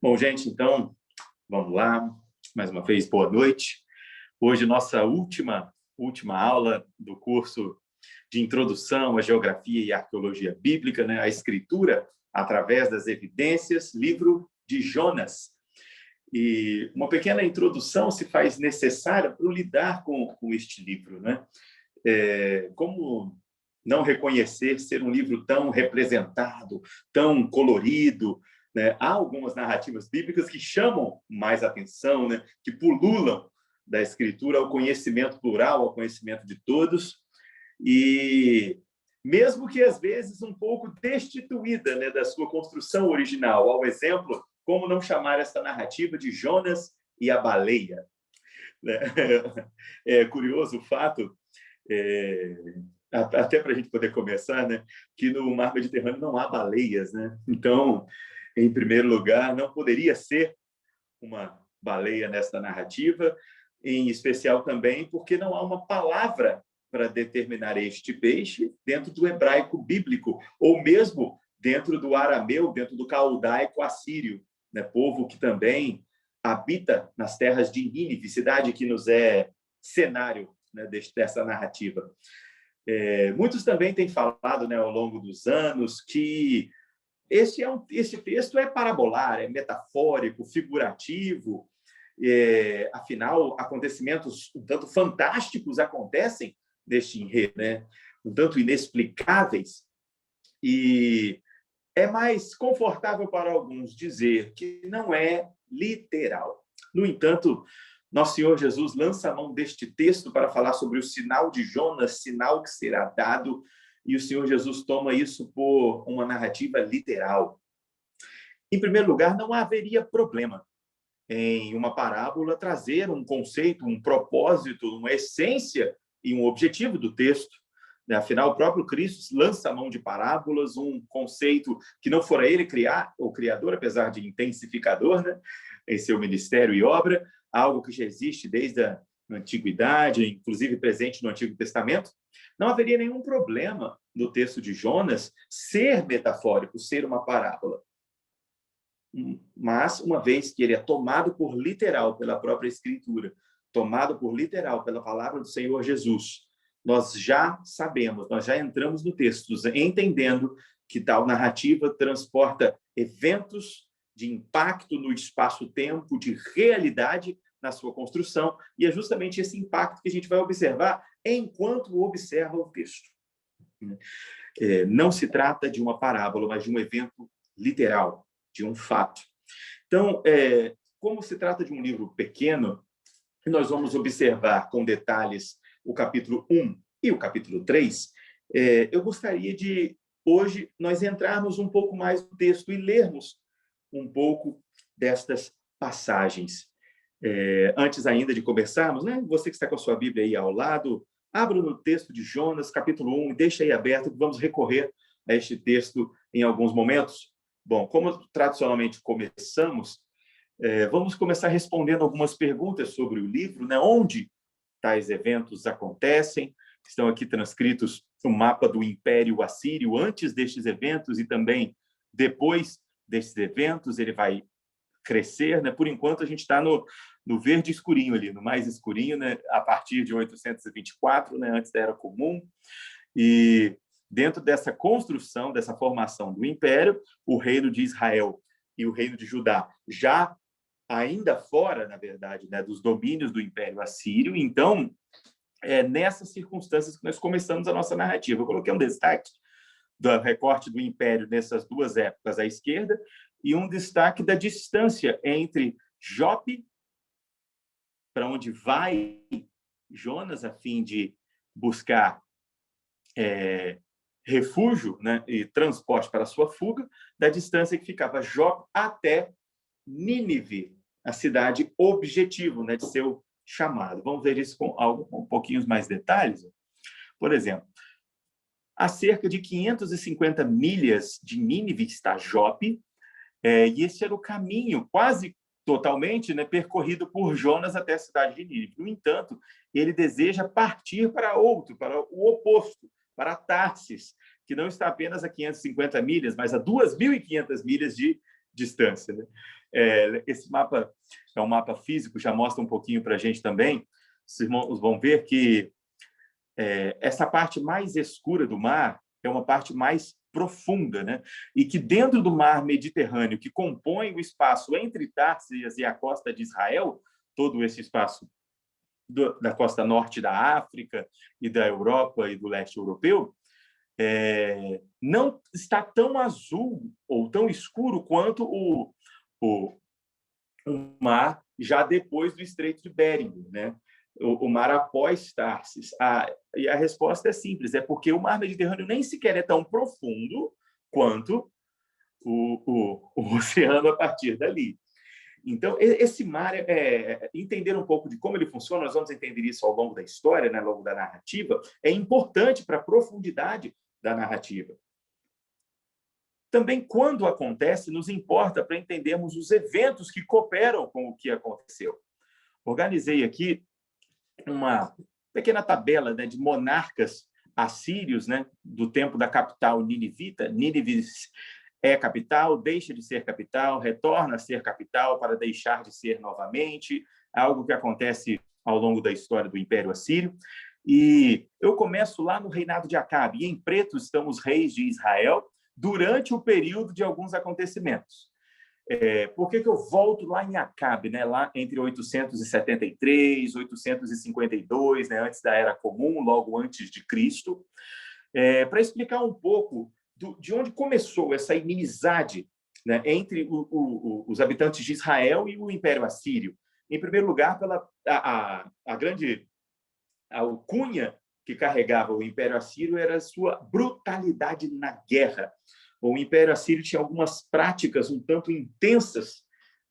Bom, gente, então, vamos lá. Mais uma vez, boa noite. Hoje, nossa última aula do curso de Introdução à Geografia e Arqueologia Bíblica, né? A Escritura através das Evidências, livro de Jonas. E uma pequena introdução se faz necessária para lidar com este livro, né? Como não reconhecer ser um livro tão representado, tão colorido, né? Há algumas narrativas bíblicas que chamam mais atenção, né? Que pululam da Escritura ao conhecimento plural, ao conhecimento de todos, e mesmo que às vezes um pouco destituída, né, da sua construção original. Ao exemplo, como não chamar essa narrativa de Jonas e a baleia? É curioso o fato, até para a gente poder começar, né, que no mar Mediterrâneo não há baleias, né? Então, em primeiro lugar, não poderia ser uma baleia nesta narrativa, em especial também porque não há uma palavra para determinar este peixe dentro do hebraico bíblico, ou mesmo dentro do arameu, dentro do caldaico assírio, né? Povo que também habita nas terras de Nínive, cidade que nos é cenário, né, dessa narrativa. Muitos também têm falado, né, ao longo dos anos que esse texto é parabolar, é metafórico, figurativo. Afinal, acontecimentos um tanto fantásticos acontecem neste enredo, né? Um tanto inexplicáveis. E é mais confortável para alguns dizer que não é literal. No entanto, nosso Senhor Jesus lança a mão deste texto para falar sobre o sinal de Jonas, sinal que será dado, e o Senhor Jesus toma isso por uma narrativa literal. Em primeiro lugar, não haveria problema em uma parábola trazer um conceito, um propósito, uma essência e um objetivo do texto. Afinal, o próprio Cristo lança a mão de parábolas, um conceito que não fora ele criar, o criador, apesar de intensificador, né, em seu ministério e obra, algo que já existe desde a antiguidade, inclusive presente no Antigo Testamento. Não haveria nenhum problema no texto de Jonas ser metafórico, ser uma parábola. Mas, uma vez que ele é tomado por literal pela própria Escritura, tomado por literal pela palavra do Senhor Jesus, nós já sabemos, nós já entramos no texto, entendendo que tal narrativa transporta eventos de impacto no espaço-tempo, de realidade na sua construção, e é justamente esse impacto que a gente vai observar enquanto observa o texto. Não se trata de uma parábola, mas de um evento literal, de um fato. Então, como se trata de um livro pequeno, nós vamos observar com detalhes o capítulo 1 e o capítulo 3, eu gostaria de, hoje, nós entrarmos um pouco mais no texto e lermos um pouco destas passagens. Antes ainda de começarmos, né, você que está com a sua Bíblia aí ao lado, abra no texto de Jonas, capítulo 1, e deixa aí aberto, que vamos recorrer a este texto em alguns momentos. Bom, como tradicionalmente começamos, vamos começar respondendo algumas perguntas sobre o livro, né? Onde tais eventos acontecem. Estão aqui transcritos o mapa do Império Assírio antes destes eventos e também depois destes eventos. Ele vai crescer, né? Por enquanto, a gente está no verde escurinho ali, no mais escurinho, né? A partir de 824, né? Antes da Era Comum. E dentro dessa construção, dessa formação do Império, o reino de Israel e o reino de Judá já ainda fora, na verdade, né, dos domínios do Império Assírio. Então, é nessas circunstâncias que nós começamos a nossa narrativa. Eu coloquei um destaque do recorte do Império nessas duas épocas à esquerda e um destaque da distância entre Jope, para onde vai Jonas a fim de buscar refúgio, né, e transporte para a sua fuga, da distância que ficava Jope até Nínive, a cidade objetivo, né, de seu chamado. Vamos ver isso com um pouquinho mais detalhes. Por exemplo, a cerca de 550 milhas de Nínive está Jope, e esse era o caminho quase totalmente, né, percorrido por Jonas até a cidade de Nínive. No entanto, ele deseja partir para o oposto, para Tarsis, que não está apenas a 550 milhas, mas a 2.500 milhas de distância, né? Esse mapa é um mapa físico, já mostra um pouquinho para a gente também. Os irmãos vão ver que essa parte mais escura do mar é uma parte mais profunda, né? E que dentro do mar Mediterrâneo, que compõe o espaço entre Társias e a costa de Israel, todo esse espaço da costa norte da África e da Europa e do leste europeu, não está tão azul ou tão escuro quanto o mar já depois do Estreito de Bering, né? O mar após Tarsis. E a resposta é simples, é porque o mar Mediterrâneo nem sequer é tão profundo quanto o oceano a partir dali. Então, esse mar, entender um pouco de como ele funciona, nós vamos entender isso ao longo da história, né, ao longo da narrativa, é importante para a profundidade da narrativa. Também, quando acontece, nos importa para entendermos os eventos que cooperam com o que aconteceu. Organizei aqui uma pequena tabela, né, de monarcas assírios, né, do tempo da capital ninivita. Nínive é capital, deixa de ser capital, retorna a ser capital para deixar de ser novamente, algo que acontece ao longo da história do Império Assírio. E eu começo lá no reinado de Acabe, e em preto estão os reis de Israel durante o período de alguns acontecimentos. Por que eu volto lá em Acabe, né? Lá entre 873 e 852, né? Antes da Era Comum, logo antes de Cristo, para explicar um pouco de onde começou essa inimizade, né, entre os habitantes de Israel e o Império Assírio. Em primeiro lugar, pela a grande alcunha que carregava o Império Assírio era a sua brutalidade na guerra. O Império Assírio tinha algumas práticas um tanto intensas,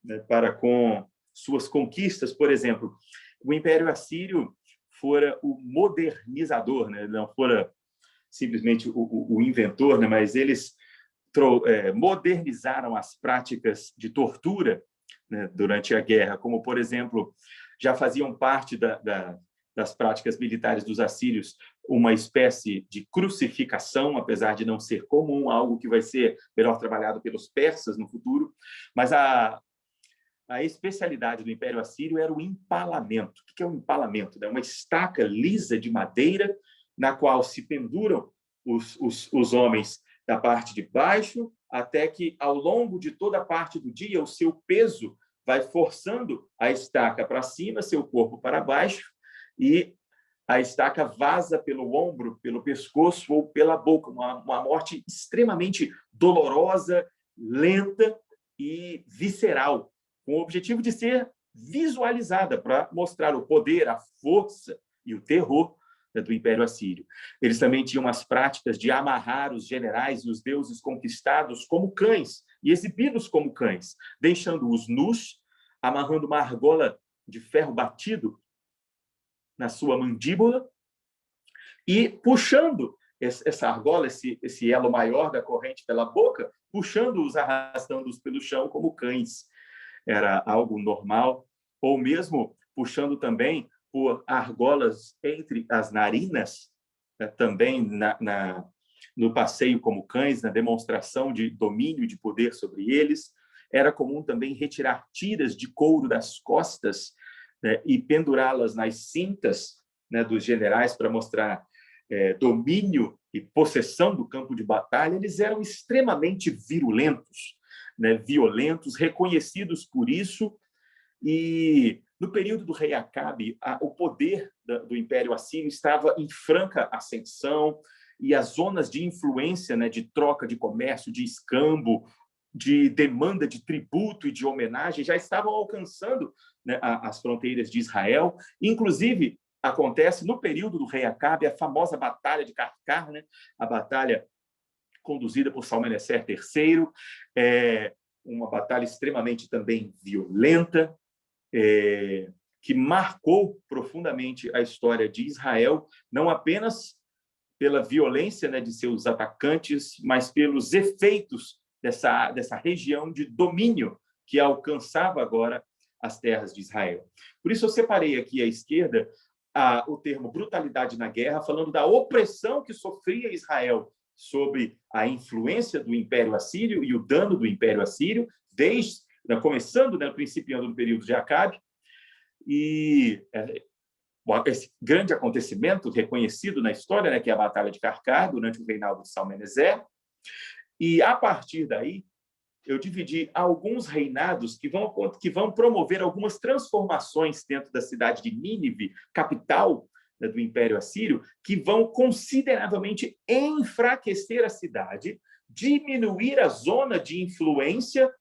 né, para com suas conquistas. Por exemplo, o Império Assírio fora o modernizador, né? Não fora simplesmente o inventor, né? Mas eles modernizaram as práticas de tortura, né, durante a guerra, como, por exemplo, já faziam parte das práticas militares dos assírios uma espécie de crucificação, apesar de não ser comum, algo que vai ser melhor trabalhado pelos persas no futuro. Mas a especialidade do Império Assírio era o empalamento. O que é um empalamento? É uma estaca lisa de madeira na qual se penduram os homens da parte de baixo, até que, ao longo de toda a parte do dia, o seu peso vai forçando a estaca para cima, seu corpo para baixo, e a estaca vaza pelo ombro, pelo pescoço ou pela boca. Uma morte extremamente dolorosa, lenta e visceral, com o objetivo de ser visualizada para mostrar o poder, a força e o terror do Império Assírio. Eles também tinham as práticas de amarrar os generais e os deuses conquistados como cães e exibidos como cães, deixando-os nus, amarrando uma argola de ferro batido na sua mandíbula e puxando essa argola, esse elo maior da corrente pela boca, puxando-os, arrastando-os pelo chão como cães. Era algo normal. Ou mesmo puxando também por argolas entre as narinas, né, também no passeio como cães, na demonstração de domínio e de poder sobre eles. Era comum também retirar tiras de couro das costas, né, e pendurá-las nas cintas, né, dos generais para mostrar domínio e possessão do campo de batalha. Eles eram extremamente virulentos, né, violentos, reconhecidos por isso. E no período do rei Acabe, o poder do Império Assírio estava em franca ascensão, e as zonas de influência, né, de troca de comércio, de escambo, de demanda de tributo e de homenagem já estavam alcançando, né, as fronteiras de Israel. Inclusive, acontece no período do rei Acabe a famosa Batalha de Carcar, né, a batalha conduzida por Salmaneser III, uma batalha extremamente também violenta, que marcou profundamente a história de Israel, não apenas pela violência, né, de seus atacantes, mas pelos efeitos dessa região de domínio que alcançava agora as terras de Israel. Por isso eu separei aqui à esquerda o termo brutalidade na guerra, falando da opressão que sofria Israel sobre a influência do Império Assírio e o dano do Império Assírio, começando, né, principiando no período de Acabe, e esse grande acontecimento reconhecido na história, né, que é a Batalha de Carcar, durante o reinado de Salmaneser. E, a partir daí, eu dividi alguns reinados que vão promover algumas transformações dentro da cidade de Nínive, capital, né, do Império Assírio, que vão consideravelmente enfraquecer a cidade, diminuir a zona de influência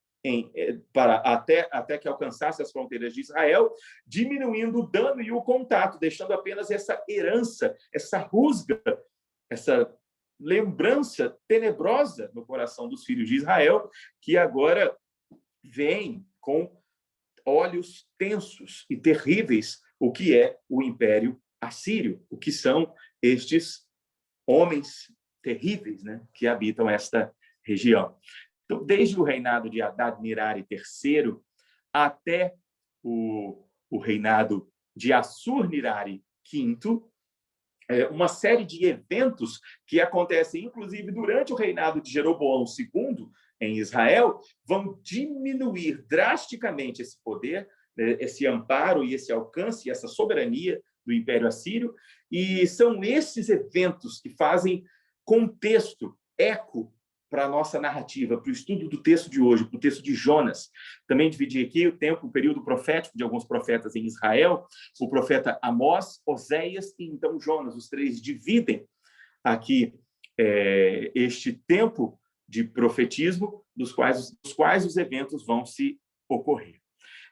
até que alcançasse as fronteiras de Israel, diminuindo o dano e o contato, deixando apenas essa herança, essa rusga, essa lembrança tenebrosa no coração dos filhos de Israel, que agora veem com olhos tensos e terríveis o que é o Império Assírio, o que são estes homens terríveis, né, que habitam esta região. Então, desde o reinado de Adad-Nirari III até o reinado de Assur-Nirari V, uma série de eventos que acontecem, inclusive, durante o reinado de Jeroboão II em Israel, vão diminuir drasticamente esse poder, esse amparo e esse alcance, essa soberania do Império Assírio, e são esses eventos que fazem contexto, eco para a nossa narrativa, para o estudo do texto de hoje, para o texto de Jonas. Também dividi aqui o período profético de alguns profetas em Israel, o profeta Amós, Oséias e então Jonas. Os três dividem aqui este tempo de profetismo, dos quais os eventos vão se ocorrer.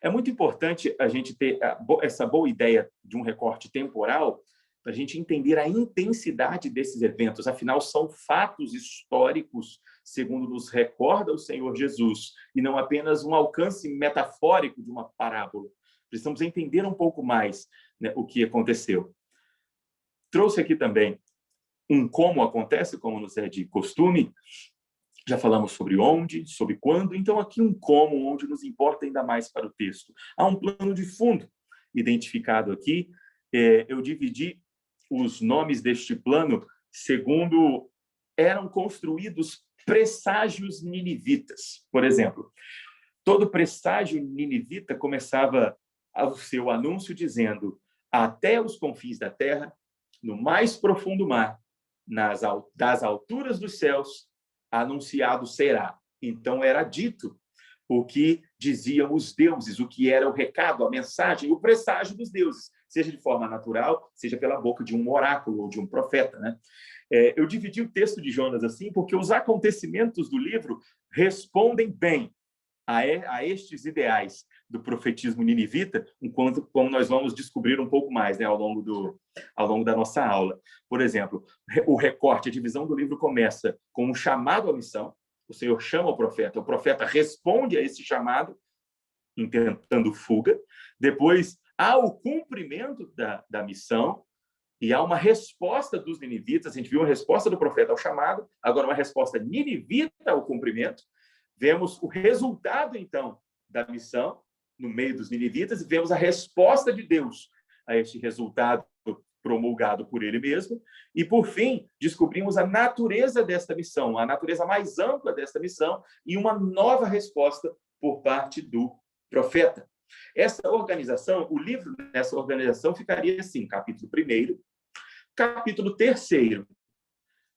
É muito importante a gente ter essa boa ideia de um recorte temporal para a gente entender a intensidade desses eventos. Afinal, são fatos históricos, segundo nos recorda o Senhor Jesus, e não apenas um alcance metafórico de uma parábola. Precisamos entender um pouco mais, né, o que aconteceu. Trouxe aqui também um como acontece, como nos é de costume. Já falamos sobre onde, sobre quando, então aqui um como, onde nos importa ainda mais para o texto. Há um plano de fundo identificado aqui. Eu dividi os nomes deste plano segundo eram construídos presságios ninivitas. Por exemplo, todo presságio ninivita começava o seu anúncio dizendo: até os confins da terra, no mais profundo mar, das alturas dos céus, anunciado será. Então era dito o que diziam os deuses, o que era o recado, a mensagem, o presságio dos deuses, seja de forma natural, seja pela boca de um oráculo ou de um profeta, né? Eu dividi o texto de Jonas assim porque os acontecimentos do livro respondem bem a estes ideais do profetismo ninivita, enquanto como nós vamos descobrir um pouco mais, né, ao longo da nossa aula. Por exemplo, o recorte, a divisão do livro começa com um chamado à missão. O Senhor chama o profeta responde a esse chamado, intentando fuga. Depois, há o cumprimento da missão e há uma resposta dos ninivitas. A gente viu uma resposta do profeta ao chamado, agora uma resposta ninivita ao cumprimento. Vemos o resultado, então, da missão no meio dos ninivitas e vemos a resposta de Deus a este resultado promulgado por ele mesmo. E, por fim, descobrimos a natureza desta missão, a natureza mais ampla desta missão e uma nova resposta por parte do profeta. Essa organização, o livro dessa organização ficaria assim: capítulo 1º, capítulo 3º,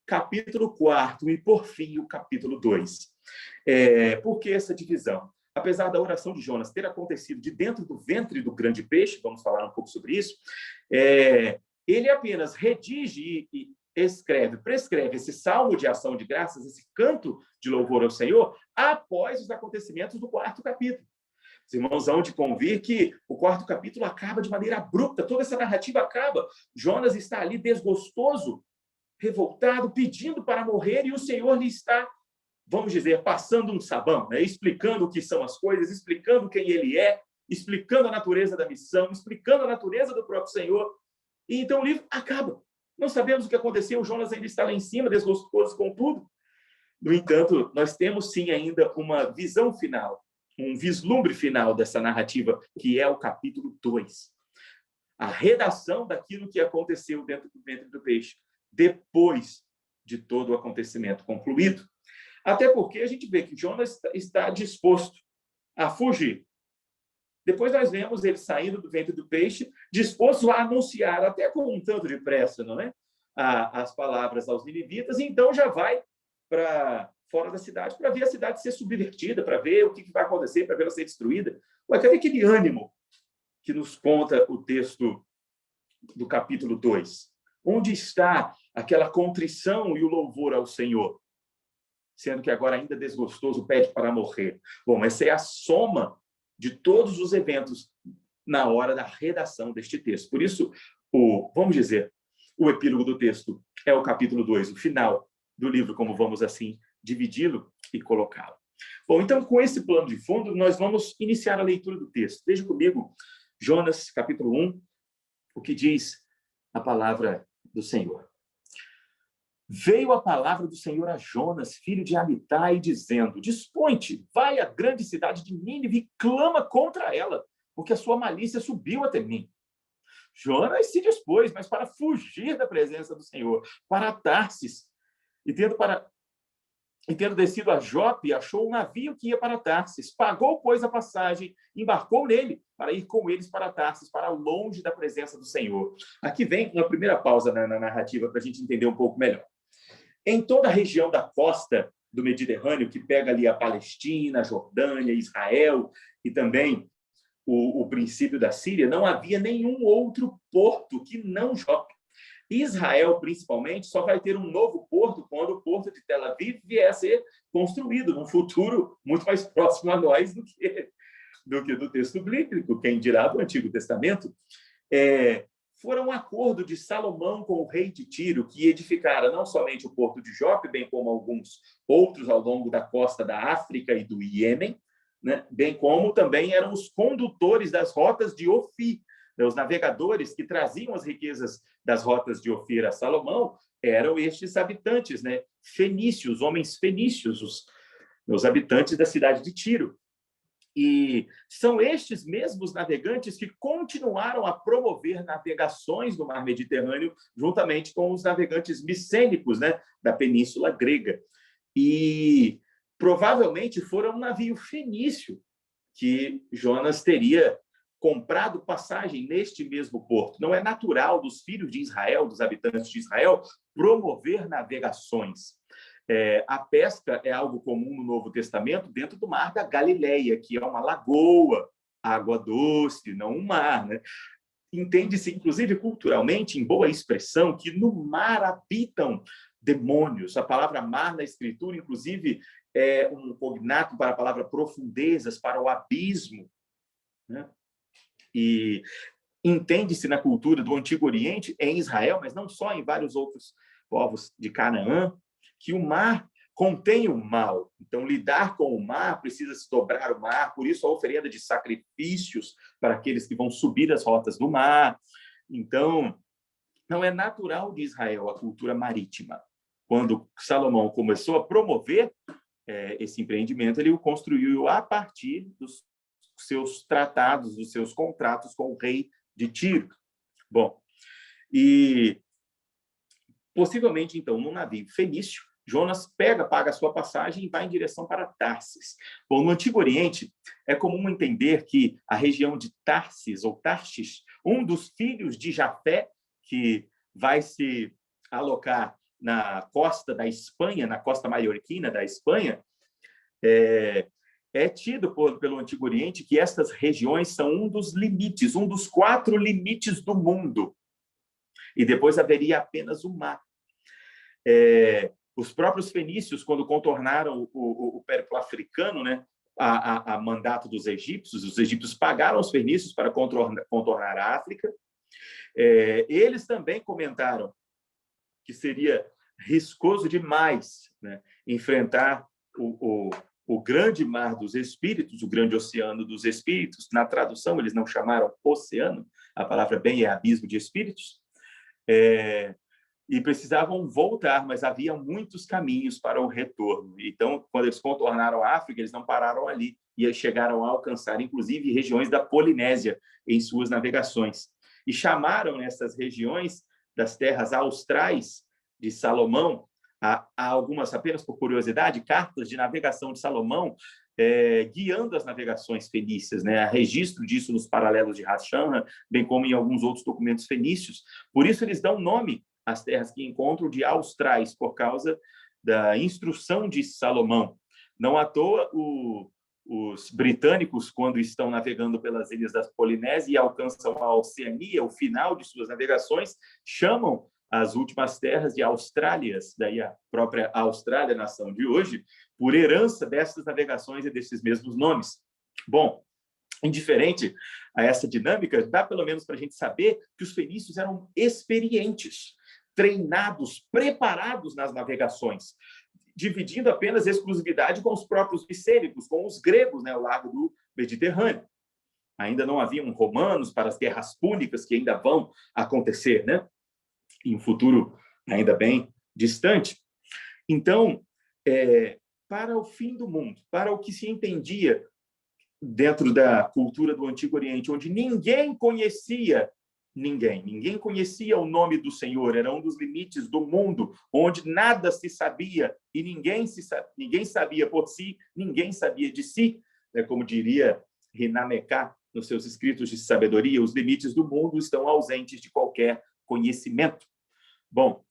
capítulo 4º e, por fim, o capítulo 2. Por que essa divisão? Apesar da oração de Jonas ter acontecido de dentro do ventre do grande peixe, vamos falar um pouco sobre isso, ele apenas redige e prescreve esse salmo de ação de graças, esse canto de louvor ao Senhor, após os acontecimentos do 4º capítulo. Os irmãos hão de convir que o 4º capítulo acaba de maneira abrupta, toda essa narrativa acaba. Jonas está ali desgostoso, revoltado, pedindo para morrer, e o Senhor lhe está, vamos dizer, passando um sabão, né? Explicando o que são as coisas, explicando quem ele é, explicando a natureza da missão, explicando a natureza do próprio Senhor. E então o livro acaba. Não sabemos o que aconteceu, o Jonas ainda está lá em cima, desgostoso com tudo. No entanto, nós temos sim ainda uma visão final, um vislumbre final dessa narrativa, que é o capítulo 2. A redação daquilo que aconteceu dentro do ventre do peixe, depois de todo o acontecimento concluído. Até porque a gente vê que Jonas está disposto a fugir. Depois nós vemos ele saindo do ventre do peixe, disposto a anunciar, até com um tanto de pressa, não é? As palavras aos ninivitas, e então já vai para fora da cidade para ver a cidade ser subvertida, para ver o que vai acontecer, para ver ela ser destruída. Ué, cadê aquele ânimo que nos conta o texto do capítulo 2? Onde está aquela contrição e o louvor ao Senhor? Sendo que agora ainda desgostoso pede para morrer. Bom, essa é a soma de todos os eventos na hora da redação deste texto. Por isso, vamos dizer, o epílogo do texto é o capítulo 2, o final do livro, como vamos assim dividi-lo e colocá-lo. Bom, então, com esse plano de fundo, nós vamos iniciar a leitura do texto. Veja comigo, Jonas, capítulo 1, o que diz a palavra do Senhor. Veio a palavra do Senhor a Jonas, filho de Amitai, dizendo: Dispõe-te, vai à grande cidade de Nínive e clama contra ela, porque a sua malícia subiu até mim. Jonas se dispôs, mas para fugir da presença do Senhor, para Tarsis, e tendo descido a Jope, achou um navio que ia para Tarsis, pagou, pois, a passagem, embarcou nele para ir com eles para Tarsis, para longe da presença do Senhor. Aqui vem uma primeira pausa na narrativa para a gente entender um pouco melhor. Em toda a região da costa do Mediterrâneo, que pega ali a Palestina, a Jordânia, Israel e também o princípio da Síria, não havia nenhum outro porto que não Jope. Israel, principalmente, só vai ter um novo porto quando o porto de Tel Aviv vier a ser construído num futuro muito mais próximo a nós do que do texto bíblico, quem dirá do Antigo Testamento. Foram um acordo de Salomão com o rei de Tiro, que edificara não somente o porto de Jope, bem como alguns outros ao longo da costa da África e do Iêmen, né? Bem como também eram os condutores das rotas de Ofir. Os navegadores que traziam as riquezas das rotas de Ofir a Salomão eram estes habitantes, né? Fenícios, homens fenícios, os habitantes da cidade de Tiro. E são estes mesmos navegantes que continuaram a promover navegações no mar Mediterrâneo, juntamente com os navegantes micênicos, né, da Península Grega. E provavelmente foram um navio fenício que Jonas teria comprado passagem neste mesmo porto. Não é natural dos filhos de Israel, dos habitantes de Israel, promover navegações. A pesca é algo comum no Novo Testamento dentro do Mar da Galileia, que é uma lagoa, água doce, não um mar, né? Entende-se, inclusive culturalmente, em boa expressão, que no mar habitam demônios. A palavra mar na Escritura, inclusive, é um cognato para a palavra profundezas, para o abismo, né? E entende-se na cultura do Antigo Oriente, em Israel, mas não só, em vários outros povos de Canaã, que o mar contém o mal. Então, lidar com o mar, precisa se dobrar o mar, por isso a oferenda de sacrifícios para aqueles que vão subir as rotas do mar. Então, não é natural de Israel a cultura marítima. Quando Salomão começou a promover esse empreendimento, ele o construiu a partir dos seus tratados, dos seus contratos com o rei de Tiro. Bom, e possivelmente, então, num navio fenício, Jonas paga a sua passagem e vai em direção para Tarsis. Bom, no Antigo Oriente, é comum entender que a região de Tarsis, ou Tarshish, um dos filhos de Jafé, que vai se alocar na costa da Espanha, na costa mallorquina da Espanha, é tido pelo Antigo Oriente que estas regiões são um dos limites, um dos 4 limites do mundo. E depois haveria apenas o mar. Os próprios fenícios, quando contornaram o périplo africano, né, a mandato dos egípcios, os egípcios pagaram os fenícios para contornar a África. Eles também comentaram que seria riscoso demais, né, enfrentar o grande mar dos espíritos, o grande oceano dos espíritos. Na tradução, eles não chamaram oceano, a palavra bem é abismo de espíritos. E precisavam voltar, mas havia muitos caminhos para o retorno. Então, quando eles contornaram a África, eles não pararam ali e chegaram a alcançar, inclusive, regiões da Polinésia em suas navegações. E chamaram essas regiões das terras austrais de Salomão Há algumas, apenas por curiosidade, cartas de navegação de Salomão guiando as navegações fenícias, né? Há registro disso nos paralelos de Rashanra, bem como em alguns outros documentos fenícios. Por isso, eles dão nome às terras que encontram de austrais, por causa da instrução de Salomão. Não à toa, os britânicos, quando estão navegando pelas ilhas da Polinésia e alcançam a Oceania, o final de suas navegações, chamam as últimas terras de Austrálias, daí a própria Austrália, nação de hoje, por herança dessas navegações e desses mesmos nomes. Bom, indiferente a essa dinâmica, dá pelo menos para a gente saber que os fenícios eram experientes, treinados, preparados nas navegações, dividindo apenas exclusividade com os próprios micênicos, com os gregos, né, ao largo do Mediterrâneo. Ainda não haviam romanos para as guerras púnicas que ainda vão acontecer, né? Em um futuro ainda bem distante. Então, para o fim do mundo, para o que se entendia dentro da cultura do Antigo Oriente, onde ninguém conhecia o nome do Senhor, era um dos limites do mundo, onde nada se sabia e ninguém sabia por si, ninguém sabia de si, né? Como diria Rinameká nos seus escritos de sabedoria, os limites do mundo estão ausentes de qualquer conhecimento. Bom,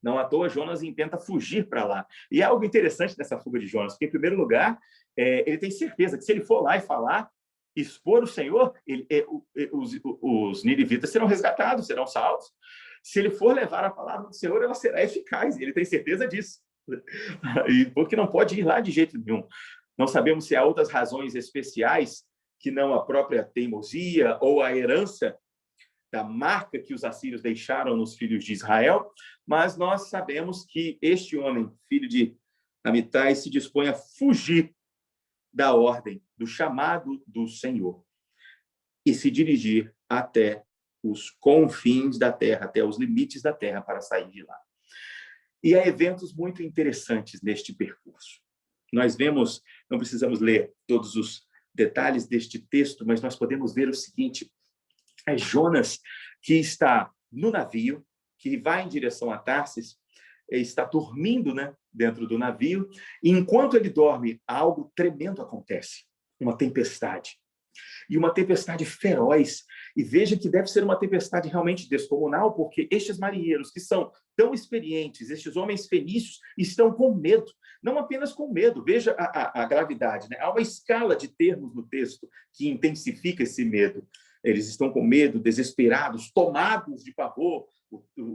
não à toa Jonas tenta fugir para lá. E é algo interessante nessa fuga de Jonas, porque, em primeiro lugar, ele tem certeza que se ele for lá e falar, expor o Senhor, os ninivitas serão resgatados, serão salvos. Se ele for levar a palavra do Senhor, ela será eficaz. Ele tem certeza disso. E porque não pode ir lá de jeito nenhum. Não sabemos se há outras razões especiais que não a própria teimosia ou a herança da marca que os assírios deixaram nos filhos de Israel, mas nós sabemos que este homem, filho de Amitai, se dispõe a fugir da ordem, do chamado do Senhor, e se dirigir até os confins da terra, até os limites da terra, para sair de lá. E há eventos muito interessantes neste percurso. Nós vemos, não precisamos ler todos os detalhes deste texto, mas nós podemos ver o seguinte: é Jonas que está no navio, que vai em direção a Tarsis, está dormindo, né, dentro do navio, e enquanto ele dorme, algo tremendo acontece, uma tempestade. E uma tempestade feroz. E veja que deve ser uma tempestade realmente descomunal, porque estes marinheiros que são tão experientes, estes homens fenícios, estão com medo. Não apenas com medo, veja a gravidade, né? Há uma escala de termos no texto que intensifica esse medo. Eles estão com medo, desesperados, tomados de pavor.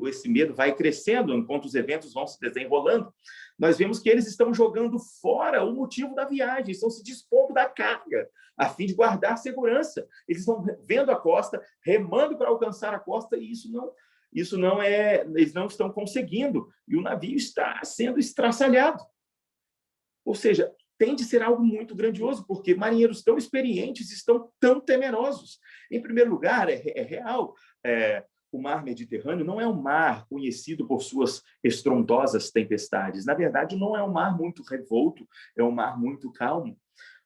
Esse medo vai crescendo enquanto os eventos vão se desenrolando. Nós vemos que eles estão jogando fora o motivo da viagem, estão se dispondo da carga, a fim de guardar segurança. Eles estão vendo a costa, remando para alcançar a costa, e eles não estão conseguindo. E o navio está sendo estraçalhado. Ou seja, tem de ser algo muito grandioso, porque marinheiros tão experientes estão tão temerosos. Em primeiro lugar, é real, o mar Mediterrâneo não é um mar conhecido por suas estrondosas tempestades. Na verdade, não é um mar muito revolto, é um mar muito calmo.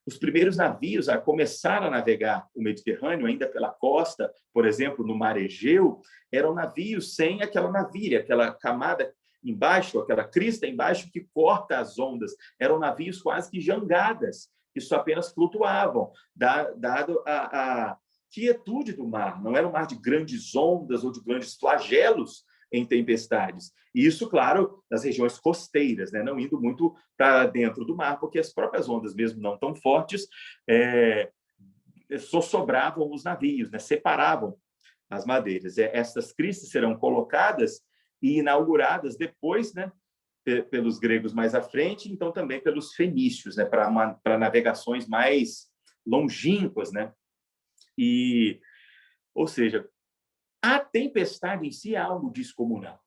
Os primeiros navios a começar a navegar o Mediterrâneo, ainda pela costa, por exemplo, no mar Egeu, eram navios sem aquela navilha, aquela camada embaixo, aquela crista embaixo que corta as ondas. Eram navios quase que jangadas, que só apenas flutuavam, dado a quietude do mar. Não era um mar de grandes ondas ou de grandes flagelos em tempestades. E isso, claro, nas regiões costeiras, né? Não indo muito para dentro do mar, porque as próprias ondas, mesmo não tão fortes, sossobravam os navios, né? Separavam as madeiras. Essas cristas serão colocadas e inauguradas depois, né, pelos gregos mais à frente, então também pelos fenícios, né, para navegações mais longínquas, né? Ou seja, a tempestade em si é algo descomunal,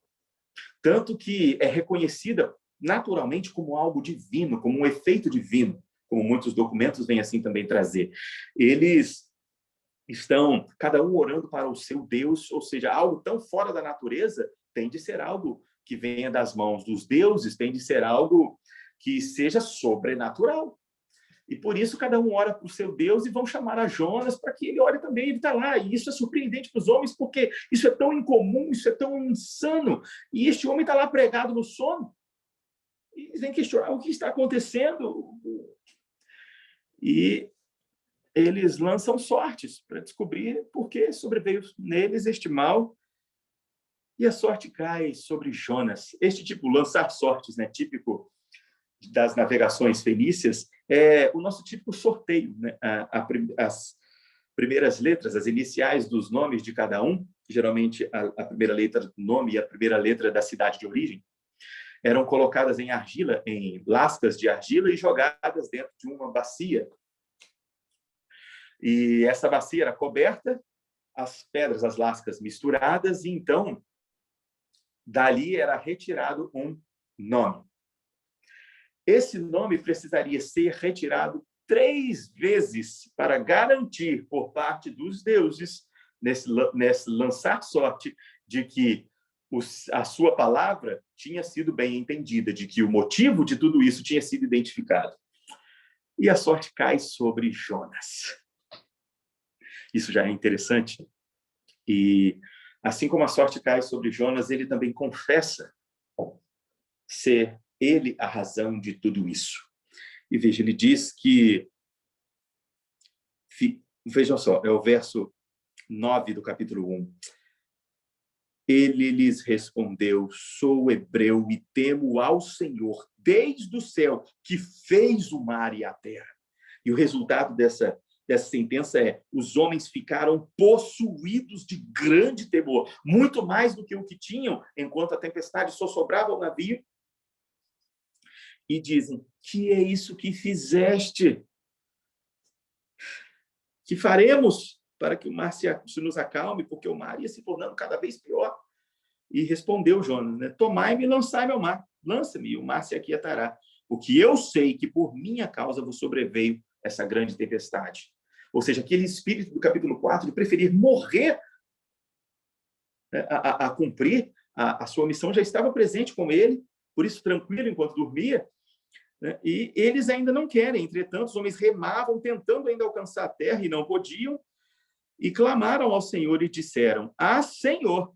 tanto que é reconhecida naturalmente como algo divino, como um efeito divino, como muitos documentos vêm assim também trazer. Eles estão, cada um orando para o seu Deus, ou seja, algo tão fora da natureza tem de ser algo que venha das mãos dos deuses, tem de ser algo que seja sobrenatural. E por isso cada um ora para o seu Deus e vão chamar a Jonas para que ele ore também. Ele está lá. E isso é surpreendente para os homens, porque isso é tão incomum, isso é tão insano. E este homem está lá pregado no sono. E eles vêm questionar o que está acontecendo. E eles lançam sortes para descobrir por que sobreveio neles este mal. E a sorte cai sobre Jonas. Este tipo, lançar sortes, né, típico das navegações fenícias, é o nosso típico sorteio, né? As primeiras letras, as iniciais dos nomes de cada um, geralmente a primeira letra do nome e a primeira letra da cidade de origem, eram colocadas em argila, em lascas de argila e jogadas dentro de uma bacia. E essa bacia era coberta, as pedras, as lascas misturadas, e então dali era retirado um nome. Esse nome precisaria ser retirado 3 vezes para garantir por parte dos deuses, nesse lançar sorte, de que a sua palavra tinha sido bem entendida, de que o motivo de tudo isso tinha sido identificado. E a sorte cai sobre Jonas. Isso já é interessante. E assim como a sorte cai sobre Jonas, ele também confessa ser ele a razão de tudo isso. E veja, ele diz que, vejam só, é o verso 9 do capítulo 1. Ele lhes respondeu: sou hebreu e temo ao Senhor desde o céu, que fez o mar e a terra. E o resultado dessa sentença é: os homens ficaram possuídos de grande temor, muito mais do que o que tinham, enquanto a tempestade sossobrava o navio. E dizem: que é isso que fizeste? Que faremos para que o mar se nos acalme? Porque o mar ia se tornando cada vez pior. E respondeu Jonas, né? Tomai-me e lançai-me ao mar. Lança-me e o mar se aquietará. Porque eu sei que por minha causa vos sobreveio essa grande tempestade. Ou seja, aquele espírito do capítulo 4 de preferir morrer, né, a cumprir a sua missão, já estava presente com ele, por isso tranquilo enquanto dormia, né? E eles ainda não querem. Entretanto, os homens remavam, tentando ainda alcançar a terra, e não podiam, e clamaram ao Senhor e disseram: ah, Senhor,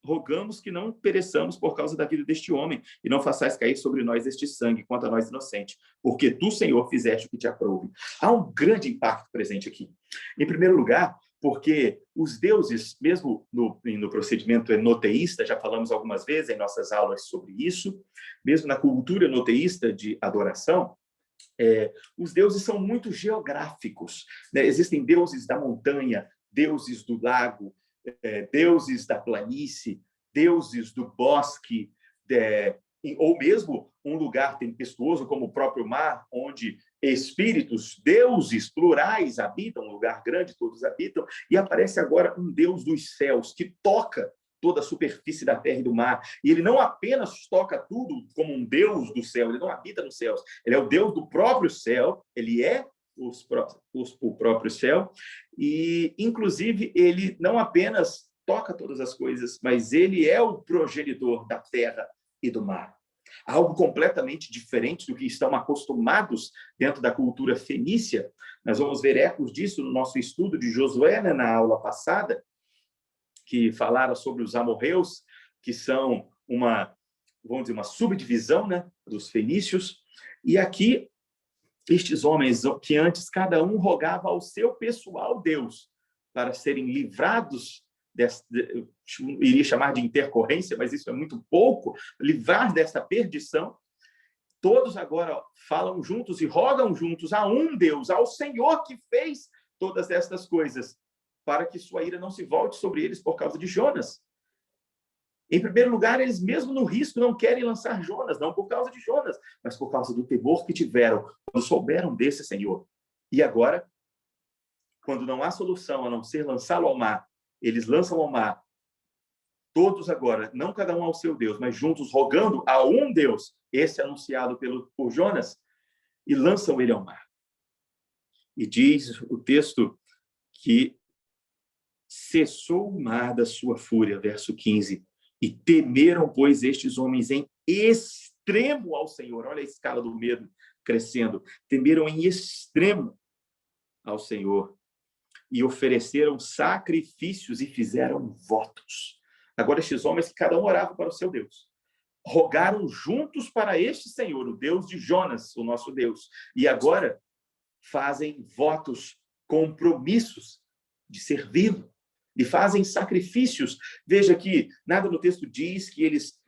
rogamos que não pereçamos por causa da vida deste homem, e não façais cair sobre nós este sangue, quanto a nós inocentes, porque tu, Senhor, fizeste o que te aprouve. Há um grande impacto presente aqui. Em primeiro lugar, porque os deuses, mesmo no procedimento enoteísta, já falamos algumas vezes em nossas aulas sobre isso, mesmo na cultura enoteísta de adoração, os deuses são muito geográficos, né? Existem deuses da montanha, deuses do lago, deuses da planície, deuses do bosque, ou mesmo um lugar tempestuoso como o próprio mar, onde espíritos, deuses plurais habitam, um lugar grande, todos habitam, e aparece agora um Deus dos céus que toca toda a superfície da terra e do mar. E ele não apenas toca tudo como um Deus do céu, ele não habita nos céus, ele é o Deus do próprio céu, ele é o próprio céu, e, inclusive, ele não apenas toca todas as coisas, mas ele é o progenitor da terra e do mar. Algo completamente diferente do que estão acostumados dentro da cultura fenícia. Nós vamos ver ecos disso no nosso estudo de Josué, né, na aula passada, que falaram sobre os amorreus, que são vamos dizer, uma subdivisão, né, dos fenícios. E aqui, estes homens que antes cada um rogava ao seu pessoal Deus para serem livrados iria chamar de intercorrência, mas isso é muito pouco, livrar dessa perdição. Todos agora falam juntos e rogam juntos a um Deus, ao Senhor que fez todas estas coisas, para que sua ira não se volte sobre eles por causa de Jonas. Em primeiro lugar, eles mesmo no risco não querem lançar Jonas, não por causa de Jonas, mas por causa do temor que tiveram quando souberam desse Senhor. E agora, quando não há solução a não ser lançá-lo ao mar, eles lançam ao mar, todos agora, não cada um ao seu Deus, mas juntos rogando a um Deus, esse anunciado por Jonas, e lançam ele ao mar. E diz o texto que cessou o mar da sua fúria, verso 15, e temeram, pois, estes homens em extremo ao Senhor. Olha a escala do medo crescendo. Temeram em extremo ao Senhor e ofereceram sacrifícios e fizeram votos. Agora, estes homens, que cada um orava para o seu Deus, rogaram juntos para este Senhor, o Deus de Jonas, o nosso Deus. E agora fazem votos, compromissos de servi-lo. E fazem sacrifícios. Veja que nada no texto diz que eles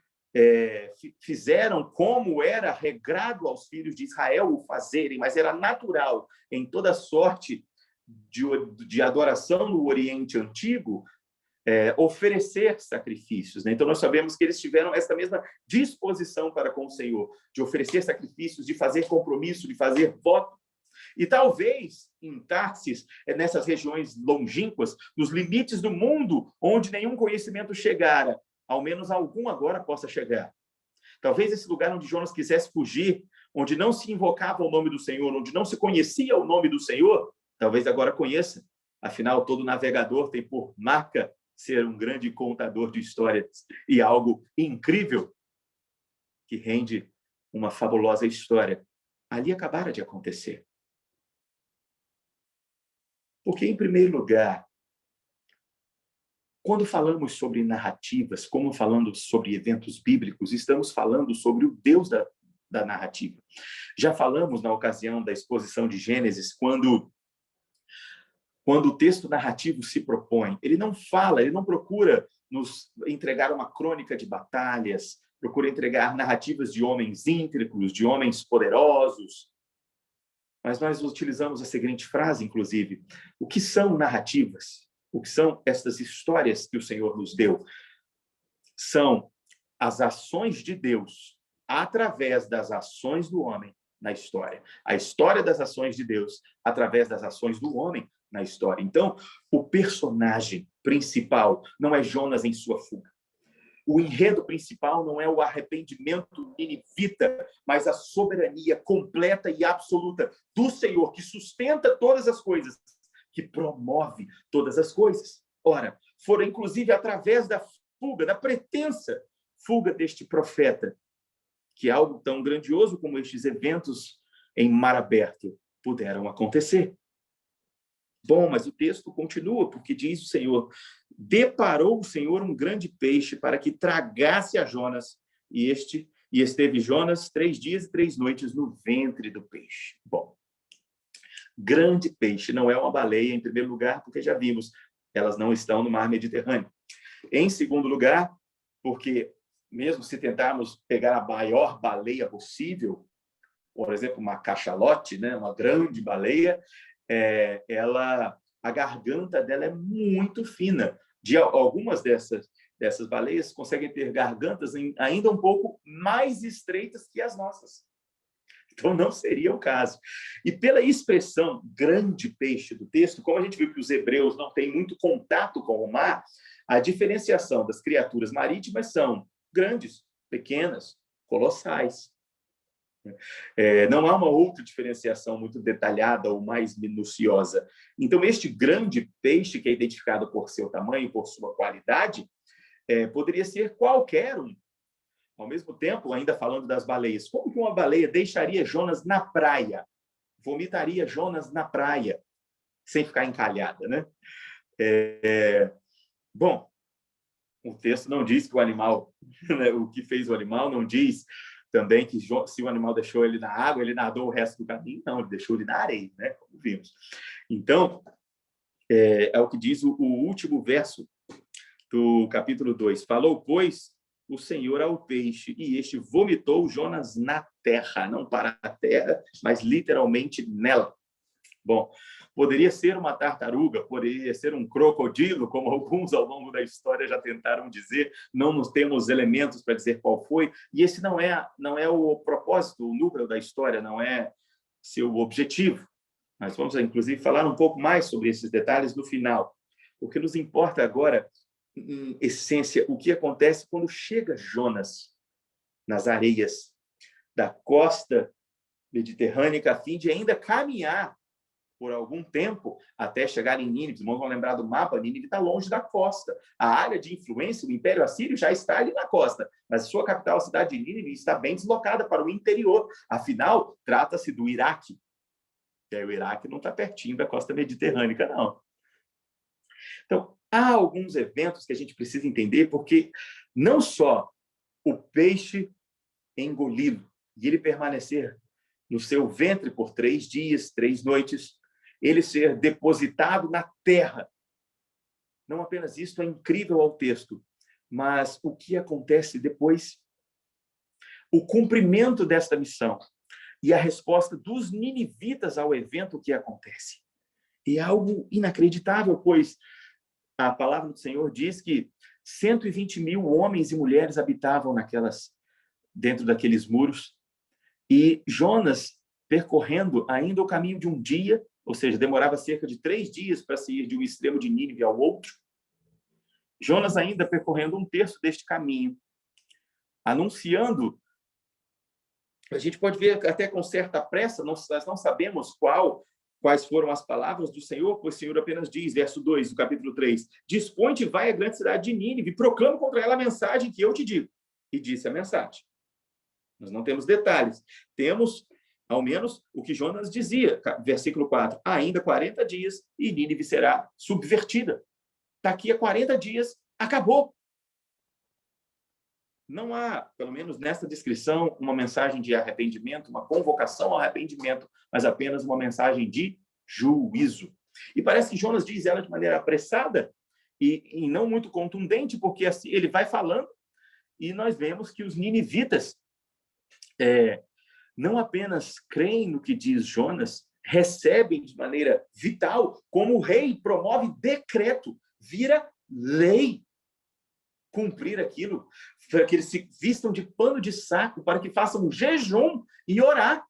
fizeram como era regrado aos filhos de Israel o fazerem, mas era natural em toda sorte de adoração no Oriente Antigo, oferecer sacrifícios, né? Então, nós sabemos que eles tiveram essa mesma disposição para com o Senhor, de oferecer sacrifícios, de fazer compromisso, de fazer voto. E talvez em Tarsis, nessas regiões longínquas, nos limites do mundo, onde nenhum conhecimento chegara, ao menos algum agora possa chegar. Talvez esse lugar onde Jonas quisesse fugir, onde não se invocava o nome do Senhor, onde não se conhecia o nome do Senhor, talvez agora conheça. Afinal, todo navegador tem por marca ser um grande contador de histórias e algo incrível que rende uma fabulosa história. Ali acabara de acontecer. Porque, em primeiro lugar, quando falamos sobre narrativas, como falando sobre eventos bíblicos, estamos falando sobre o Deus da narrativa. Já falamos na ocasião da exposição de Gênesis, quando o texto narrativo se propõe, ele não fala, ele não procura nos entregar uma crônica de batalhas, procura entregar narrativas de homens íntegros, de homens poderosos. Mas nós utilizamos a seguinte frase, inclusive: o que são narrativas? O que são estas histórias que o Senhor nos deu? São as ações de Deus através das ações do homem na história. A história das ações de Deus através das ações do homem na história. Então, o personagem principal não é Jonas em sua fuga. O enredo principal não é o arrependimento ninivita, mas a soberania completa e absoluta do Senhor, que sustenta todas as coisas, que promove todas as coisas. Ora, foram inclusive através da fuga, da pretensa fuga deste profeta, que algo tão grandioso como estes eventos em mar aberto puderam acontecer. Bom, mas o texto continua, porque diz o Senhor: deparou o Senhor um grande peixe para que tragasse a Jonas, e esteve Jonas 3 dias e 3 noites no ventre do peixe. Bom, grande peixe não é uma baleia, em primeiro lugar, porque já vimos, elas não estão no mar Mediterrâneo. Em segundo lugar, porque mesmo se tentarmos pegar a maior baleia possível, por exemplo, uma cachalote, né, uma grande baleia, a garganta dela é muito fina. Algumas dessas baleias conseguem ter gargantas ainda um pouco mais estreitas que as nossas. Então, não seria o caso. E pela expressão grande peixe do texto, como a gente viu que os hebreus não têm muito contato com o mar, a diferenciação das criaturas marítimas são grandes, pequenas, colossais. Não há uma outra diferenciação muito detalhada ou mais minuciosa. Então, este grande peixe, que é identificado por seu tamanho, por sua qualidade, poderia ser qualquer um. Ao mesmo tempo, ainda falando das baleias, como que uma baleia deixaria Jonas na praia? Vomitaria Jonas na praia, sem ficar encalhada, né? Bom, o texto não diz que o animal, né, o que fez o animal, não diz também que se o animal deixou ele na água, ele nadou o resto do caminho. Não, ele deixou ele na areia, né? Como vimos. Então, é o que diz o último verso do capítulo 2. Falou, pois, o Senhor ao peixe, e este vomitou Jonas na terra, não para a terra, mas literalmente nela. Bom, poderia ser uma tartaruga, poderia ser um crocodilo, como alguns ao longo da história já tentaram dizer, não nos temos elementos para dizer qual foi, e esse não é o propósito, o núcleo da história, não é seu objetivo. Nós vamos, inclusive, falar um pouco mais sobre esses detalhes no final. O que nos importa agora, em essência, o que acontece quando chega Jonas nas areias da costa mediterrânea, a fim de ainda caminhar por algum tempo até chegar em Nínive. Vamos lembrar do mapa, Nínive está longe da costa. A área de influência, o Império Assírio já está ali na costa, mas sua capital, a cidade de Nínive, está bem deslocada para o interior. Afinal, trata-se do Iraque. E aí, o Iraque não está pertinho da costa mediterrânea, não. Então, há alguns eventos que a gente precisa entender, porque não só o peixe engoli-lo, e ele permanecer no seu ventre por 3 dias, 3 noites, ele ser depositado na terra. Não apenas isso é incrível ao texto, mas o que acontece depois? O cumprimento desta missão e a resposta dos ninivitas ao evento que acontece. E é algo inacreditável, pois a palavra do Senhor diz que 120 mil homens e mulheres habitavam dentro daqueles muros, e Jonas, percorrendo ainda o caminho de um dia, ou seja, demorava cerca de 3 dias para sair de um extremo de Nínive ao outro, Jonas ainda percorrendo um terço deste caminho, anunciando, a gente pode ver até com certa pressa, nós não sabemos quais foram as palavras do Senhor, pois o Senhor apenas diz, verso 2 do capítulo 3, dispõe-te e vai à grande cidade de Nínive, e proclama contra ela a mensagem que eu te digo. E disse a mensagem. Nós não temos detalhes. Temos, ao menos, o que Jonas dizia, versículo 4, ainda 40 dias e Nínive será subvertida. Daqui a 40 dias, acabou. Não há, pelo menos nessa descrição, uma mensagem de arrependimento, uma convocação ao arrependimento, mas apenas uma mensagem de juízo. E parece que Jonas diz ela de maneira apressada e não muito contundente, porque assim ele vai falando e nós vemos que os ninivitas não apenas creem no que diz Jonas, recebem de maneira vital, como o rei promove decreto, vira lei cumprir aquilo, para que eles se vistam de pano de saco, para que façam um jejum e orar,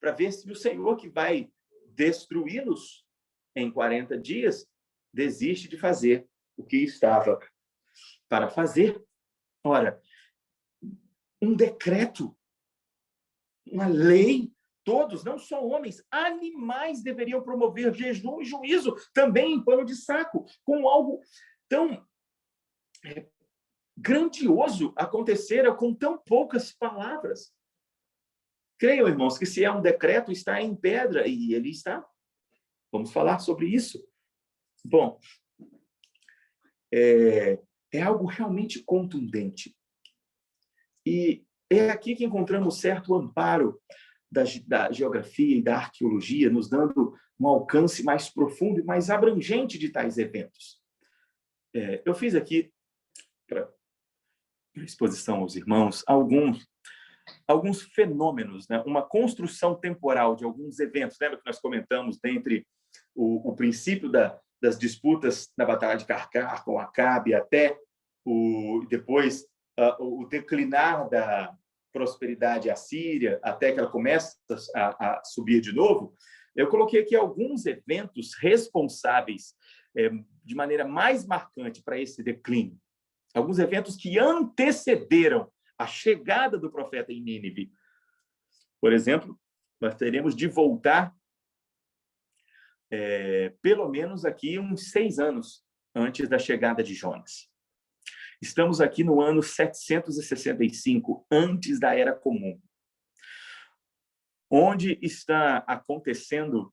para ver se o Senhor, que vai destruí-los em 40 dias, desiste de fazer o que estava para fazer. Ora, um decreto, uma lei, todos, não só homens, animais deveriam promover jejum e juízo, também em pano de saco, com algo tão grandioso acontecera com tão poucas palavras. Creiam, irmãos, que se é um decreto, está em pedra, e ele está. Vamos falar sobre isso. Bom, é algo realmente contundente. E é aqui que encontramos certo amparo da geografia e da arqueologia, nos dando um alcance mais profundo e mais abrangente de tais eventos. Eu fiz aqui, para exposição aos irmãos, alguns fenômenos, né? Uma construção temporal de alguns eventos. Lembra que nós comentamos dentre o princípio das disputas da Batalha de Carcar com Acabe até depois o declinar da prosperidade assíria, até que ela começa a subir de novo? Eu coloquei aqui alguns eventos responsáveis de maneira mais marcante para esse declínio. Alguns eventos que antecederam a chegada do profeta em Nínive. Por exemplo, nós teremos de voltar pelo menos aqui uns 6 anos antes da chegada de Jonas. Estamos aqui no ano 765, antes da Era Comum, onde está acontecendo,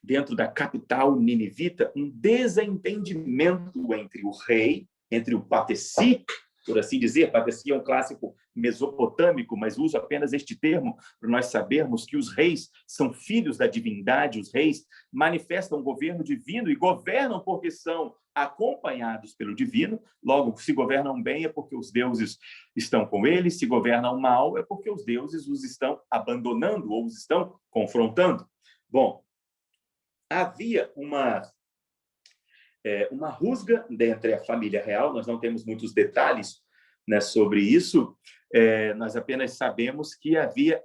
dentro da capital ninivita, um desentendimento entre o rei, entre o Patesi, por assim dizer. Patesi é um clássico mesopotâmico, mas uso apenas este termo para nós sabermos que os reis são filhos da divindade, os reis manifestam o governo divino e governam porque são acompanhados pelo divino. Logo, se governam bem é porque os deuses estão com eles, se governam mal é porque os deuses os estão abandonando ou os estão confrontando. Bom, havia uma rusga entre a família real. Nós não temos muitos detalhes, né, sobre isso. Nós apenas sabemos que havia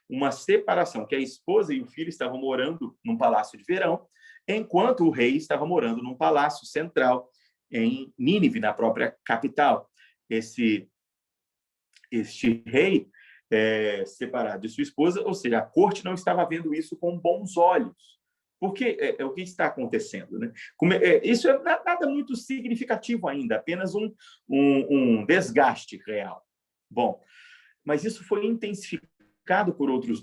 uma separação, que a esposa e o filho estavam morando num palácio de verão, enquanto o rei estava morando num palácio central em Nínive, na própria capital. Este rei, separado de sua esposa, ou seja, a corte não estava vendo isso com bons olhos. Porque o que está acontecendo, né? Isso é nada muito significativo ainda, apenas um desgaste real. Bom, mas isso foi intensificado por outros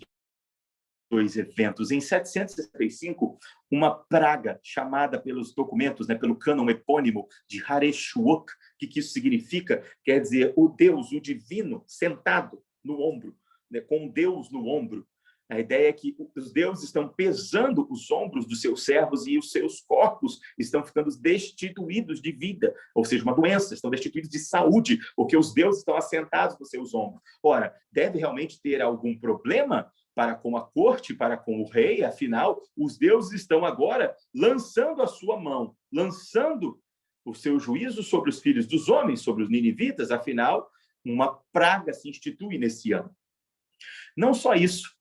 2 eventos. Em 765, uma praga chamada pelos documentos, né, pelo cânon epônimo de Hareshuok, que isso significa? Quer dizer, o Deus, o divino, sentado no ombro, né? Com Deus no ombro. A ideia é que os deuses estão pesando os ombros dos seus servos e os seus corpos estão ficando destituídos de vida, ou seja, uma doença, estão destituídos de saúde, porque os deuses estão assentados nos seus ombros. Ora, deve realmente ter algum problema para com a corte, para com o rei? Afinal, os deuses estão agora lançando a sua mão, lançando o seu juízo sobre os filhos dos homens, sobre os ninivitas. Afinal, uma praga se institui nesse ano. Não só isso,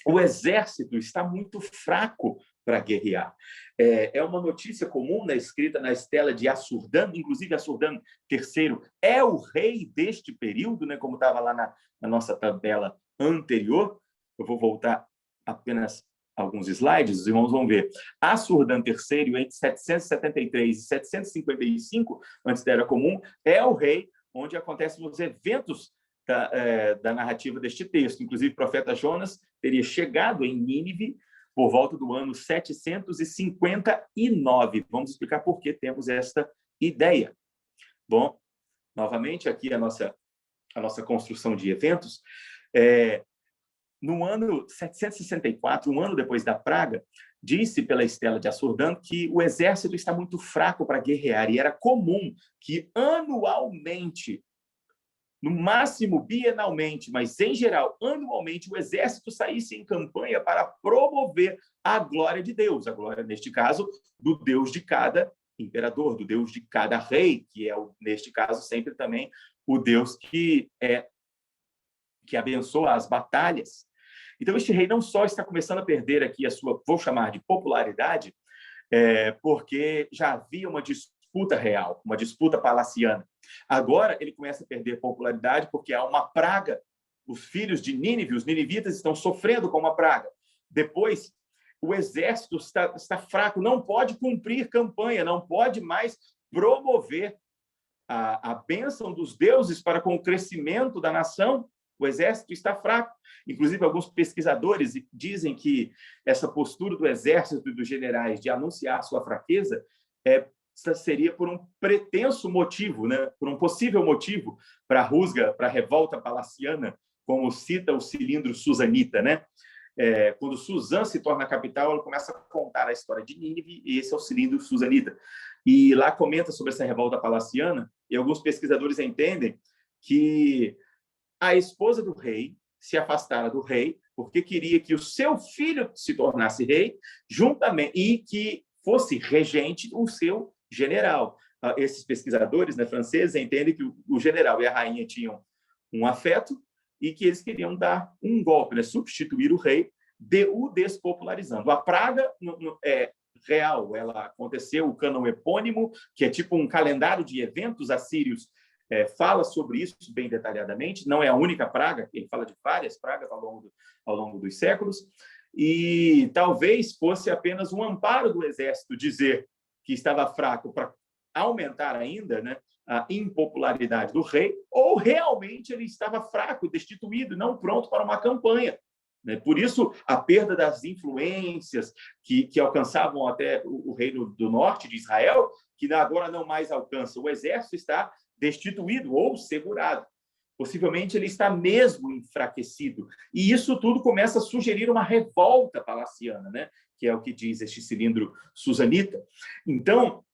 o exército está muito fraco para guerrear. É uma notícia comum, né, escrita na estela de Assurdano, inclusive Assurdano III é o rei deste período, né, como estava lá na nossa tabela anterior. Eu vou voltar apenas alguns slides, os irmãos vão ver. Assurdano III, entre 773 e 755, antes da Era Comum, é o rei onde acontecem os eventos da narrativa deste texto. Inclusive, o profeta Jonas teria chegado em Nínive por volta do ano 759. Vamos explicar por que temos esta ideia. Bom, novamente, aqui a nossa construção de eventos. No ano 764, um ano depois da praga, disse pela estela de Assurdano que o exército está muito fraco para guerrear, e era comum que anualmente, no máximo bienalmente, mas em geral, anualmente, o exército saísse em campanha para promover a glória de Deus. A glória, neste caso, do Deus de cada imperador, do Deus de cada rei, que é, neste caso, sempre também o Deus que abençoa as batalhas. Então, este rei não só está começando a perder aqui a sua, vou chamar de popularidade, porque já havia uma disputa real, uma disputa palaciana. Agora ele começa a perder popularidade porque há uma praga. Os filhos de Nínive, os ninivitas, estão sofrendo com uma praga. Depois, o exército está fraco, não pode cumprir campanha, não pode mais promover a bênção dos deuses para com o crescimento da nação. O exército está fraco. Inclusive, alguns pesquisadores dizem que essa postura do exército e dos generais de anunciar sua fraqueza seria por um pretenso motivo, né? Por um possível motivo para a rusga, para a revolta palaciana, como cita o cilindro susanita, né? Quando Suzã se torna a capital, ela começa a contar a história de Nínive, e esse é o cilindro susanita. E lá comenta sobre essa revolta palaciana, e alguns pesquisadores entendem que a esposa do rei se afastara do rei porque queria que o seu filho se tornasse rei, juntamente, e que fosse regente o seu general. Esses pesquisadores, né, franceses, entendem que o general e a rainha tinham um afeto e que eles queriam dar um golpe, né, substituir o rei, o despopularizando. A praga é real, ela aconteceu, o cânon epônimo, que é tipo um calendário de eventos assírios, fala sobre isso bem detalhadamente. Não é a única praga, ele fala de várias pragas ao longo dos séculos, e talvez fosse apenas um amparo do exército dizer que estava fraco para aumentar ainda, né, a impopularidade do rei, ou realmente ele estava fraco, destituído, não pronto para uma campanha. Né? Por isso, a perda das influências que alcançavam até o reino do norte de Israel, que agora não mais alcança. O exército está destituído ou segurado. Possivelmente ele está mesmo enfraquecido. E isso tudo começa a sugerir uma revolta palaciana, né? Que é o que diz este cilindro susanita. Então,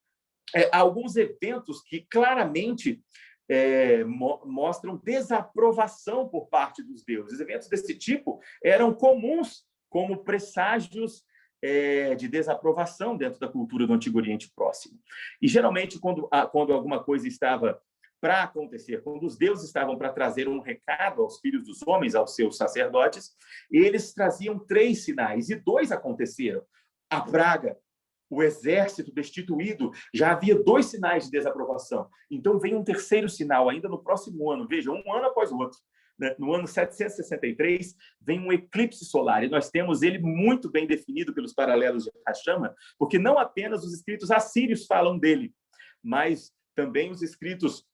alguns eventos que claramente mostram desaprovação por parte dos deuses. Eventos desse tipo eram comuns como presságios de desaprovação dentro da cultura do Antigo Oriente Próximo. E, geralmente, quando alguma coisa estava para acontecer, quando os deuses estavam para trazer um recado aos filhos dos homens, aos seus sacerdotes, eles traziam 3 sinais, e 2 aconteceram. A praga, o exército destituído, já havia 2 sinais de desaprovação. Então, vem um terceiro sinal ainda no próximo ano. Veja, um ano após o outro. Né? No ano 763, vem um eclipse solar, e nós temos ele muito bem definido pelos paralelos de Hashama, porque não apenas os escritos assírios falam dele, mas também os escritos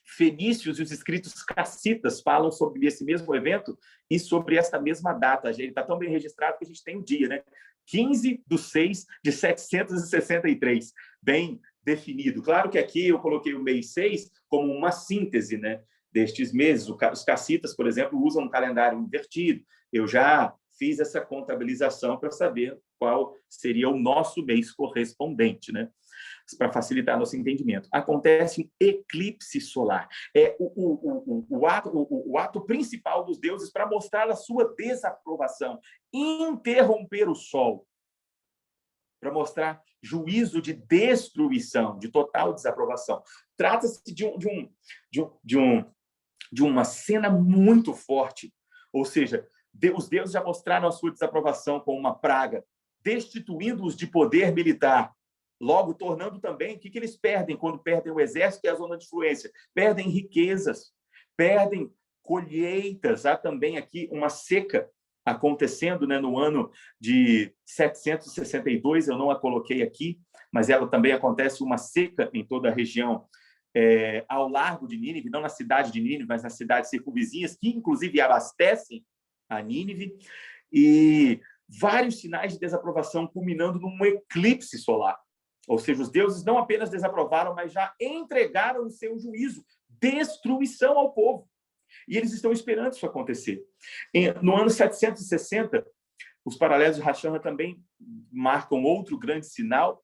fenícios e os escritos cassitas falam sobre esse mesmo evento e sobre esta mesma data. Ele está tão bem registrado que a gente tem o dia, né? 15/6/763, bem definido. Claro que aqui eu coloquei o mês 6 como uma síntese, né, destes meses. Os cassitas, por exemplo, usam um calendário invertido. Eu já fiz essa contabilização para saber qual seria o nosso mês correspondente, né? Para facilitar nosso entendimento. Acontece um eclipse solar. É o ato principal dos deuses para mostrar a sua desaprovação, interromper o sol, para mostrar juízo de destruição, de total desaprovação. Trata-se de uma cena muito forte, ou seja, os deuses já mostraram a sua desaprovação com uma praga, destituindo-os de poder militar, logo tornando também o que eles perdem quando perdem o exército e a zona de influência? Perdem riquezas, perdem colheitas. Há também aqui uma seca acontecendo, né, no ano de 762, eu não a coloquei aqui, mas ela também acontece uma seca em toda a região ao largo de Nínive, não na cidade de Nínive, mas nas cidades circunvizinhas, que inclusive abastecem a Nínive, e vários sinais de desaprovação culminando num eclipse solar. Ou seja, os deuses não apenas desaprovaram, mas já entregaram o seu juízo, destruição ao povo. E eles estão esperando isso acontecer. No ano 760, os paralelos de Hashana também marcam outro grande sinal,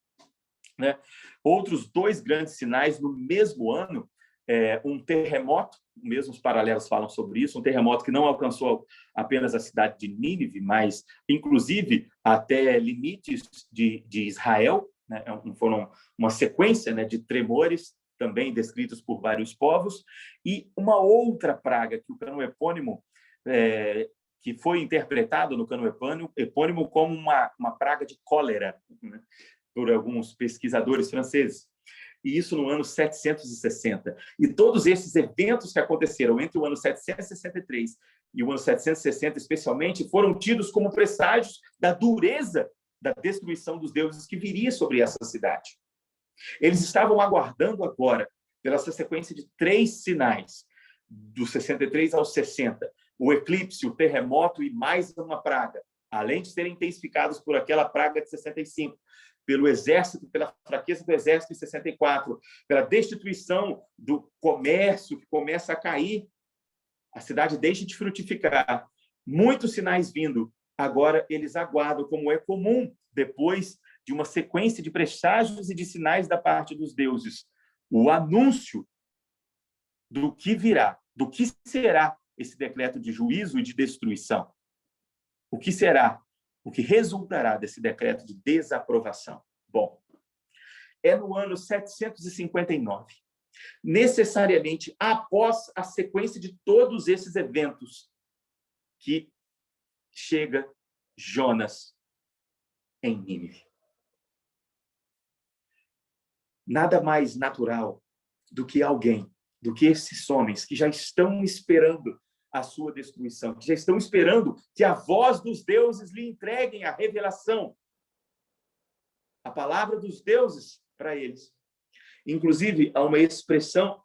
né? Outros dois grandes sinais no mesmo ano, um terremoto, mesmo os paralelos falam sobre isso, um terremoto que não alcançou apenas a cidade de Nínive, mas, inclusive, até limites de Israel, né? Foram uma sequência, né, de tremores, também descritos por vários povos, e uma outra praga que o cânon epônimo, que foi interpretado no cânon epônimo como uma praga de cólera, né, por alguns pesquisadores franceses, e isso no ano 760. E todos esses eventos que aconteceram entre o ano 763 e o ano 760, especialmente, foram tidos como presságios da dureza da destruição dos deuses que viria sobre essa cidade. Eles estavam aguardando agora, pela sequência de 3 sinais, do 63 ao 60, o eclipse, o terremoto e mais uma praga, além de serem intensificados por aquela praga de 65, pelo exército, pela fraqueza do exército em 64, pela destituição do comércio que começa a cair, a cidade deixa de frutificar. Muitos sinais vindo. Agora eles aguardam, como é comum, depois de uma sequência de presságios e de sinais da parte dos deuses, o anúncio do que virá, do que será esse decreto de juízo e de destruição. O que será? O que resultará desse decreto de desaprovação? Bom, é no ano 759, necessariamente após a sequência de todos esses eventos, que chega Jonas em Nínive. Nada mais natural do que alguém, do que esses homens que já estão esperando a sua destruição, que já estão esperando que a voz dos deuses lhe entreguem a revelação, a palavra dos deuses para eles. Inclusive, há uma expressão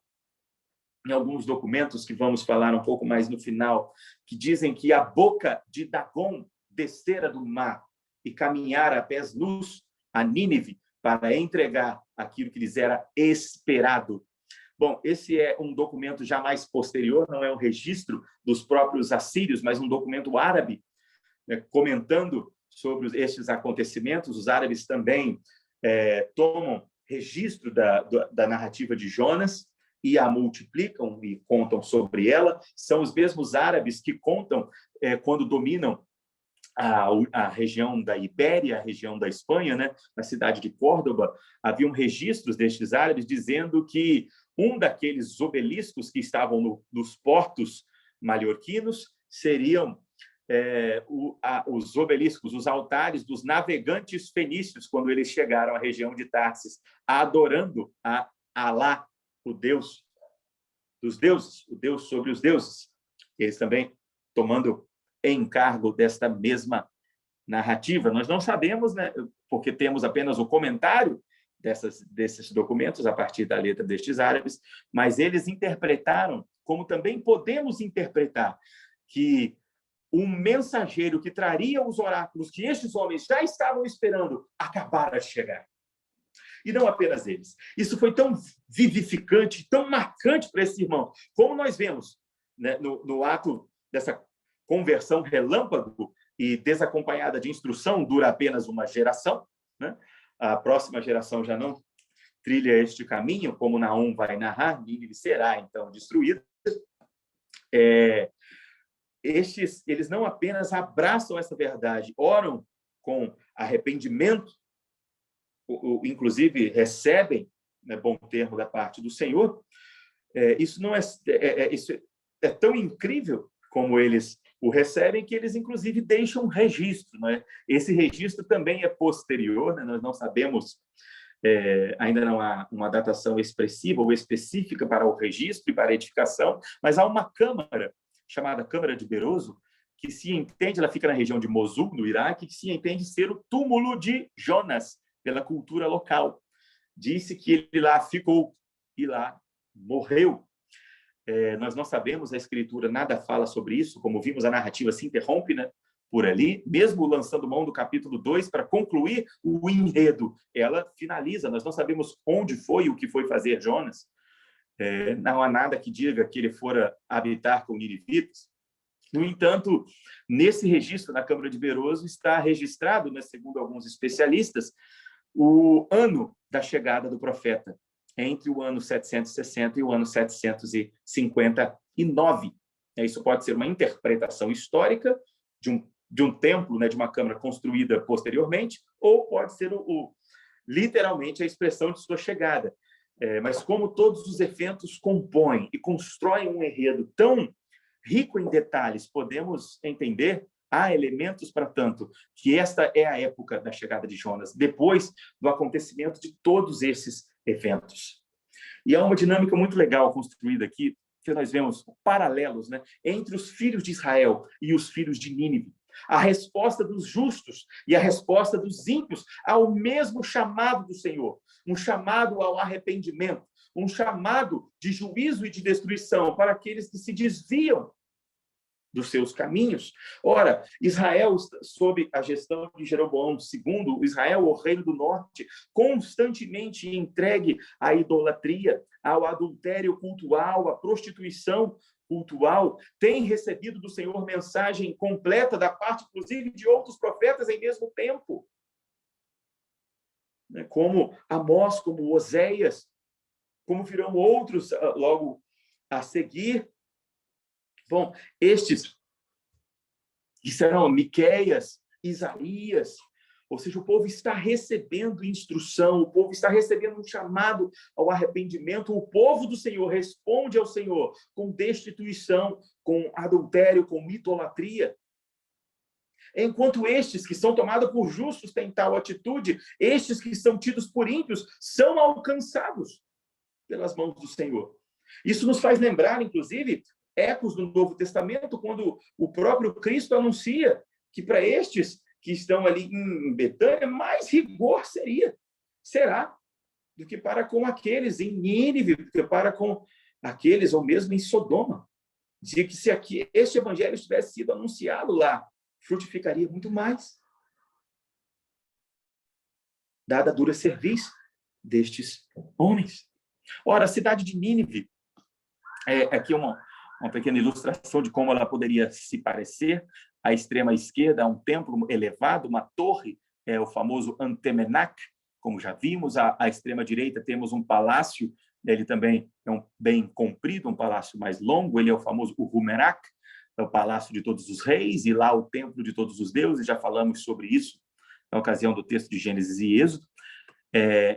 em alguns documentos, que vamos falar um pouco mais no final, que dizem que a boca de Dagon descera do mar e caminhara a pés nus a Nínive para entregar aquilo que lhes era esperado. Bom, esse é um documento já mais posterior, não é um registro dos próprios assírios, mas um documento árabe, né, comentando sobre estes acontecimentos. Os árabes também tomam registro da narrativa de Jonas e a multiplicam e contam sobre ela. São os mesmos árabes que contam quando dominam a região da Ibéria, a região da Espanha, né? Na cidade de Córdoba, haviam registros destes árabes dizendo que um daqueles obeliscos que estavam nos portos mallorquinos seriam os obeliscos, os altares dos navegantes fenícios, quando eles chegaram à região de Tarsis, adorando a Alá, o Deus dos deuses, o Deus sobre os deuses. Eles também tomando encargo desta mesma narrativa. Nós não sabemos, né, porque temos apenas o comentário desses documentos a partir da letra destes árabes, mas eles interpretaram, como também podemos interpretar, que um mensageiro que traria os oráculos que estes homens já estavam esperando acabara de chegar. E não apenas eles. Isso foi tão vivificante, tão marcante para esse irmão, como nós vemos, né, no ato dessa conversão relâmpago e desacompanhada de instrução, dura apenas uma geração, né? A próxima geração já não trilha este caminho, como Naum vai narrar, Nínive será, então, destruída. Eles não apenas abraçam essa verdade, oram com arrependimento, inclusive recebem, né, bom termo da parte do Senhor. Isso não isso é tão incrível como eles o recebem, que eles, inclusive, deixam um registro. Né? Esse registro também é posterior, né? Nós não sabemos, ainda não há uma datação expressiva ou específica para o registro e para a edificação, mas há uma câmara, chamada Câmara de Beroso, que se entende, ela fica na região de Mosul, no Iraque, que se entende ser o túmulo de Jonas, pela cultura local. Disse que ele lá ficou e lá morreu. Nós não sabemos, a Escritura nada fala sobre isso, como vimos, a narrativa se interrompe, né, por ali, mesmo lançando mão do capítulo 2 para concluir o enredo, ela finaliza, nós não sabemos onde foi, o que foi fazer Jonas, não há nada que diga que ele fora habitar com ninivitas. No entanto, nesse registro na Câmara de Beroso está registrado, né, segundo alguns especialistas, o ano da chegada do profeta, entre o ano 760 e o ano 759. Isso pode ser uma interpretação histórica de um templo, né, de uma câmara construída posteriormente, ou pode ser literalmente a expressão de sua chegada. Mas como todos os eventos compõem e constroem um enredo tão rico em detalhes, podemos entender, há elementos para tanto, que esta é a época da chegada de Jonas, depois do acontecimento de todos esses eventos. E há uma dinâmica muito legal construída aqui, que nós vemos paralelos, né, entre os filhos de Israel e os filhos de Nínive. A resposta dos justos e a resposta dos ímpios ao mesmo chamado do Senhor, um chamado ao arrependimento, um chamado de juízo e de destruição para aqueles que se desviam dos seus caminhos. Ora, Israel, sob a gestão de Jeroboão II, Israel, o reino do norte, constantemente entregue à idolatria, ao adultério cultual, à prostituição cultual, tem recebido do Senhor mensagem completa da parte, inclusive, de outros profetas em mesmo tempo, como Amós, como Oséias, como virão outros logo a seguir. Bom, estes que serão Miqueias, Isaías, ou seja, o povo está recebendo instrução, o povo está recebendo um chamado ao arrependimento, o povo do Senhor responde ao Senhor com destituição, com adultério, com idolatria. Enquanto estes que são tomados por justos têm tal atitude, estes que são tidos por ímpios são alcançados pelas mãos do Senhor. Isso nos faz lembrar, inclusive, ecos do Novo Testamento, quando o próprio Cristo anuncia que para estes que estão ali em Betânia, mais rigor será do que para com aqueles em Nínive, do que para com aqueles, ou mesmo em Sodoma. Dizia que se este evangelho tivesse sido anunciado lá, frutificaria muito mais, dada a dura serviço destes homens. Ora, a cidade de Nínive, aqui uma pequena ilustração de como ela poderia se parecer. À extrema esquerda há um templo elevado, uma torre, o famoso Antemenac, como já vimos. À extrema direita temos um palácio, ele também é bem comprido, um palácio mais longo, ele é o famoso Urumerak, é o palácio de todos os reis, e lá o templo de todos os deuses, já falamos sobre isso na ocasião do texto de Gênesis e Êxodo.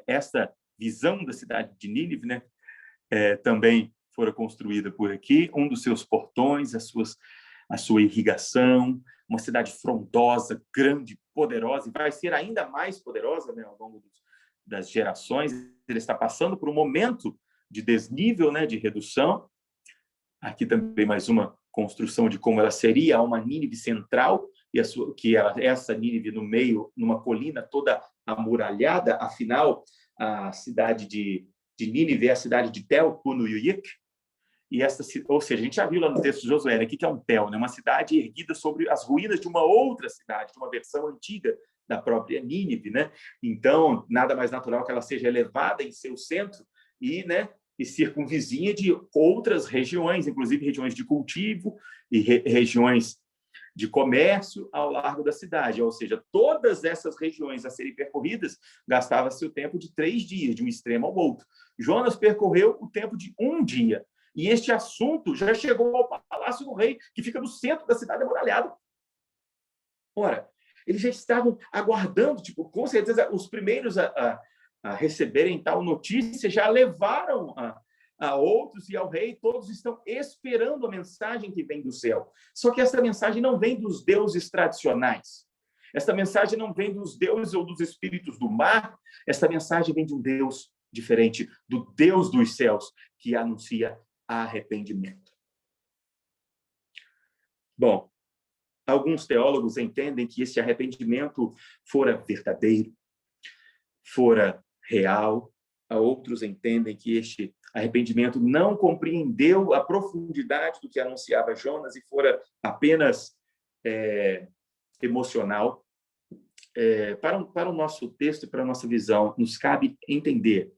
Essa visão da cidade de Nínive, né, também fora construída por aqui, um dos seus portões, a sua irrigação, uma cidade frondosa, grande, poderosa, e vai ser ainda mais poderosa, né, ao longo das gerações. Ele está passando por um momento de desnível, né, de redução. Aqui também mais uma construção de como ela seria uma Nínive central, e essa Nínive no meio, numa colina toda amuralhada. Afinal, a cidade de Nínive é a cidade de Tel Punuyuyik, ou seja, a gente já viu lá no texto de Josué, né, que é um Tel, né, uma cidade erguida sobre as ruínas de uma outra cidade, de uma versão antiga da própria Nínive, né? Então, nada mais natural que ela seja elevada em seu centro e, né, e circunvizinha de outras regiões, inclusive regiões de cultivo e regiões de comércio ao largo da cidade. Ou seja, todas essas regiões a serem percorridas gastava-se o tempo de 3 dias, de um extremo ao outro. Jonas percorreu o tempo de 1 dia. E este assunto já chegou ao palácio do rei, que fica no centro da cidade amuralhada. Ora, eles já estavam aguardando, tipo, com certeza, os primeiros a receberem tal notícia já levaram a outros e ao rei, todos estão esperando a mensagem que vem do céu. Só que essa mensagem não vem dos deuses tradicionais. Essa mensagem não vem dos deuses ou dos espíritos do mar. Essa mensagem vem de um Deus diferente, do Deus dos céus, que anuncia arrependimento. Bom, alguns teólogos entendem que esse arrependimento fora verdadeiro, fora real. Outros entendem que este arrependimento não compreendeu a profundidade do que anunciava Jonas e fora apenas emocional. Para o nosso texto e para a nossa visão, nos cabe entender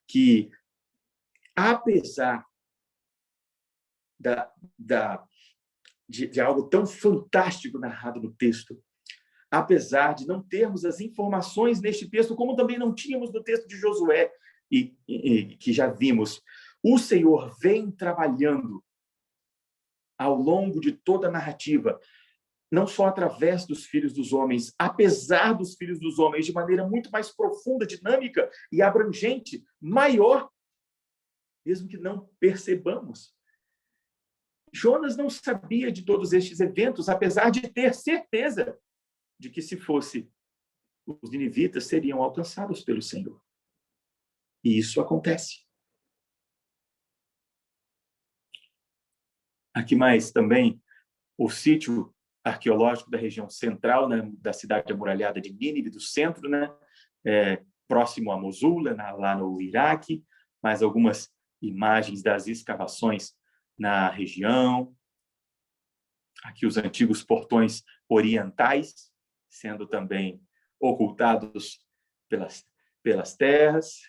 que, apesar de algo tão fantástico narrado no texto, apesar de não termos as informações neste texto, como também não tínhamos no texto de Josué, e que já vimos, o Senhor vem trabalhando ao longo de toda a narrativa, não só através dos filhos dos homens, apesar dos filhos dos homens, de maneira muito mais profunda, dinâmica e abrangente, maior, mesmo que não percebamos. Jonas não sabia de todos estes eventos, apesar de ter certeza de que, se fosse, os ninivitas seriam alcançados pelo Senhor. E isso acontece. Aqui mais também o sítio arqueológico da região central, né, da cidade amuralhada de Nínive, do centro, né, próximo a Mosul, lá no Iraque, mais algumas imagens das escavações na região. Aqui os antigos portões orientais, sendo também ocultados pelas terras.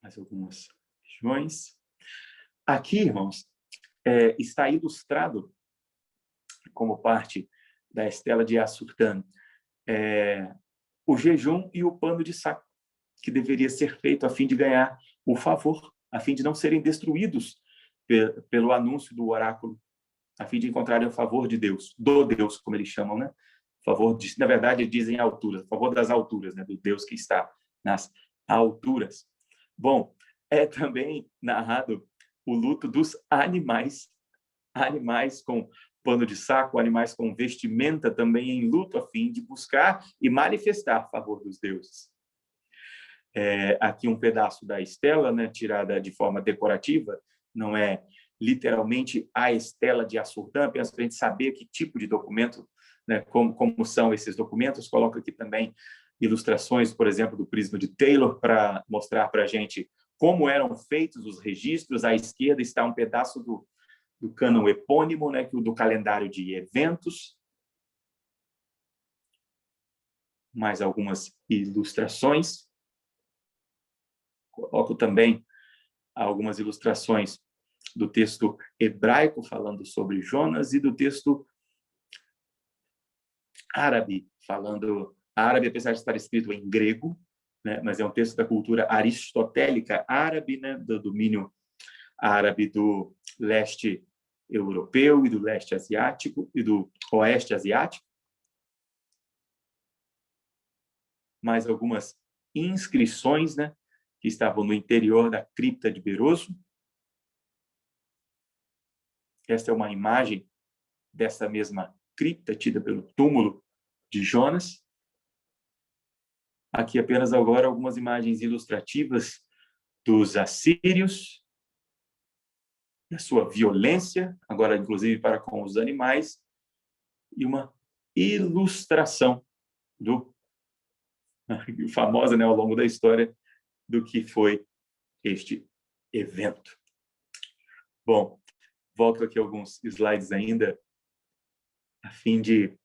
Mais algumas regiões. Aqui, irmãos, está ilustrado, como parte da estela de Assurtan, o jejum e o pano de saco, que deveria ser feito a fim de ganhar o favor, a fim de não serem destruídos pelo anúncio do oráculo, a fim de encontrarem o favor de Deus, do Deus, como eles chamam, né? Favor de, na verdade, dizem alturas, favor das alturas, né? Do Deus que está nas alturas. Bom, é também narrado o luto dos animais, animais com pano de saco, animais com vestimenta também em luto, a fim de buscar e manifestar a favor dos deuses. Aqui um pedaço da estela, né, tirada de forma decorativa, não é literalmente a estela de Assurdan, apenas para a gente saber que tipo de documento, né, como são esses documentos. Coloco aqui também ilustrações, por exemplo, do prisma de Taylor, para mostrar para a gente como eram feitos os registros. À esquerda está um pedaço do cânon epônimo, né, do calendário de eventos. Mais algumas ilustrações. Coloco também algumas ilustrações do texto hebraico falando sobre Jonas e do texto árabe falando árabe, apesar de estar escrito em grego, né, mas é um texto da cultura aristotélica árabe, né, do domínio árabe do leste europeu e do leste asiático e do oeste asiático. Mais algumas inscrições, né, que estavam no interior da cripta de Beroso. Esta é uma imagem dessa mesma cripta tida pelo túmulo de Jonas. Aqui apenas agora algumas imagens ilustrativas dos assírios, da sua violência, agora inclusive para com os animais, e uma ilustração famosa, né, ao longo da história, do que foi este evento. Bom, volto aqui alguns slides ainda, a fim de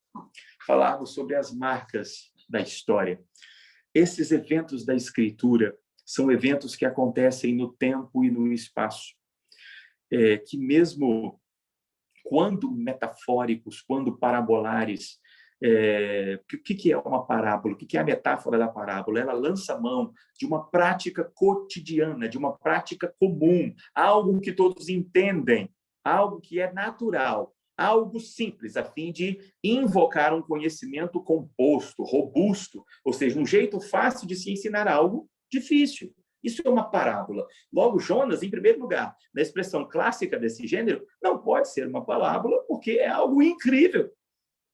falarmos sobre as marcas da história. Esses eventos da Escritura são eventos que acontecem no tempo e no espaço, que mesmo quando metafóricos, quando parabolares, o que é uma parábola? O que é a metáfora da parábola? Ela lança mão de uma prática cotidiana, de uma prática comum, algo que todos entendem, algo que é natural, algo simples, a fim de invocar um conhecimento composto, robusto, ou seja, um jeito fácil de se ensinar algo difícil. Isso é uma parábola. Logo, Jonas, em primeiro lugar, na expressão clássica desse gênero, não pode ser uma parábola porque é algo incrível,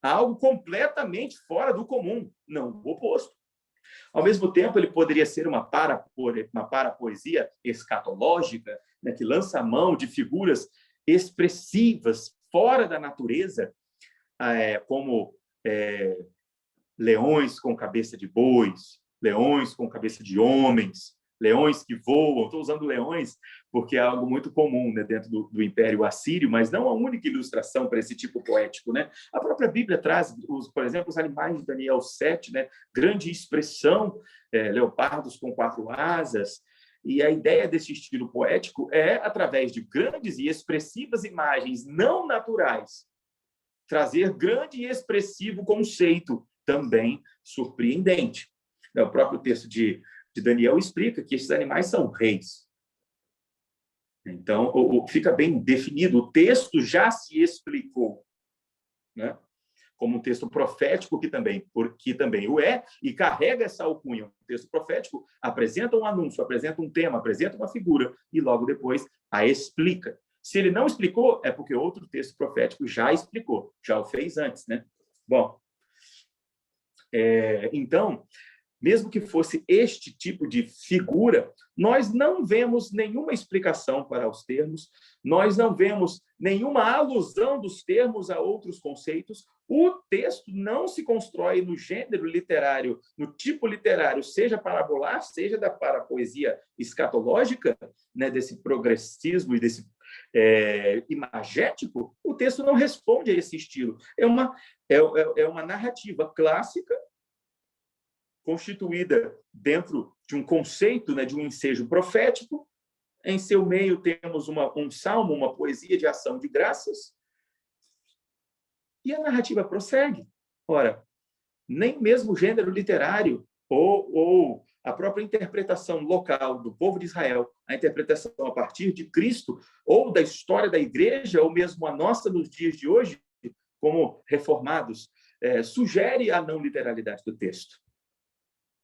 algo completamente fora do comum, não o oposto. Ao mesmo tempo, ele poderia ser uma parapoesia escatológica, né, que lança a mão de figuras expressivas fora da natureza, como leões com cabeça de bois, leões com cabeça de homens, leões que voam. Estou usando leões porque é algo muito comum, né, dentro do Império Assírio, mas não a única ilustração para esse tipo poético, né? A própria Bíblia traz, por exemplo, os animais de Daniel 7, né? Grande expressão, leopardos com 4 asas. E a ideia desse estilo poético é, através de grandes e expressivas imagens não naturais, trazer grande e expressivo conceito, também surpreendente. O próprio texto de Daniel explica que esses animais são reis. Então, fica bem definido. O texto já se explicou, né? Como um texto profético que também o é, e carrega essa alcunha. O texto profético apresenta um anúncio, apresenta um tema, apresenta uma figura, e logo depois a explica. Se ele não explicou, é porque outro texto profético já explicou, já o fez antes, né? Bom, então, mesmo que fosse este tipo de figura, nós não vemos nenhuma explicação para os termos, nós não vemos nenhuma alusão dos termos a outros conceitos. O texto não se constrói no gênero literário, no tipo literário, seja parabolar, seja da parapoesia escatológica, né, desse progressismo e desse imagético. O texto não responde a esse estilo. É uma narrativa clássica, constituída dentro de um conceito, né, de um ensejo profético. Em seu meio temos um salmo, uma poesia de ação de graças, e a narrativa prossegue. Ora, nem mesmo o gênero literário ou a própria interpretação local do povo de Israel, a interpretação a partir de Cristo, ou da história da igreja, ou mesmo a nossa nos dias de hoje, como reformados, sugere a não literalidade do texto.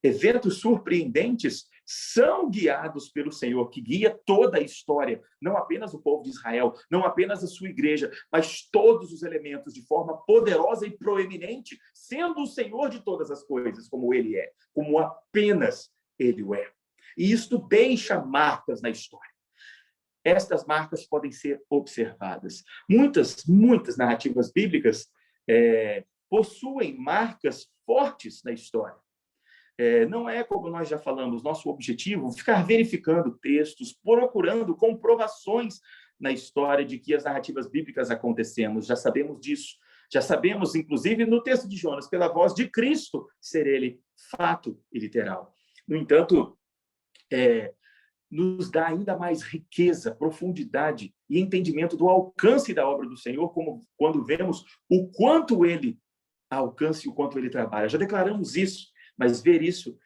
Eventos surpreendentes são guiados pelo Senhor, que guia toda a história, não apenas o povo de Israel, não apenas a sua igreja, mas todos os elementos de forma poderosa e proeminente, sendo o Senhor de todas as coisas, como ele é, como apenas ele o é. E isto deixa marcas na história. Estas marcas podem ser observadas. Muitas narrativas bíblicas possuem marcas fortes na história. Não é, como nós já falamos, nosso objetivo ficar verificando textos, procurando comprovações na história de que as narrativas bíblicas aconteceram. Já sabemos disso. Já sabemos, inclusive, no texto de Jonas, pela voz de Cristo, ser ele fato e literal. No entanto, nos dá ainda mais riqueza, profundidade e entendimento do alcance da obra do Senhor, como quando vemos o quanto ele alcança e o quanto ele trabalha. Já declaramos isso. Mas ver isso,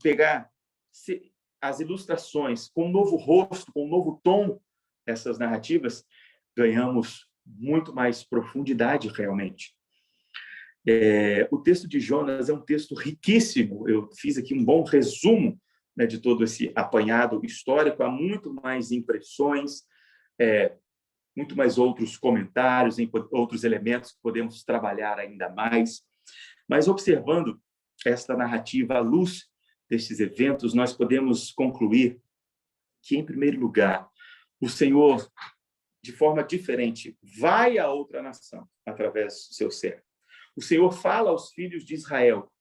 pegar as ilustrações com um novo rosto, com um novo tom, essas narrativas, ganhamos muito mais profundidade realmente. O texto de Jonas é um texto riquíssimo. Eu fiz aqui um bom resumo, né, de todo esse apanhado histórico. Há muito mais impressões, muito mais outros comentários, outros elementos que podemos trabalhar ainda mais. Mas observando esta narrativa à luz destes eventos, nós podemos concluir que, em primeiro lugar, o Senhor, de forma diferente, vai a outra nação através do seu servo. O Senhor fala aos filhos de Israel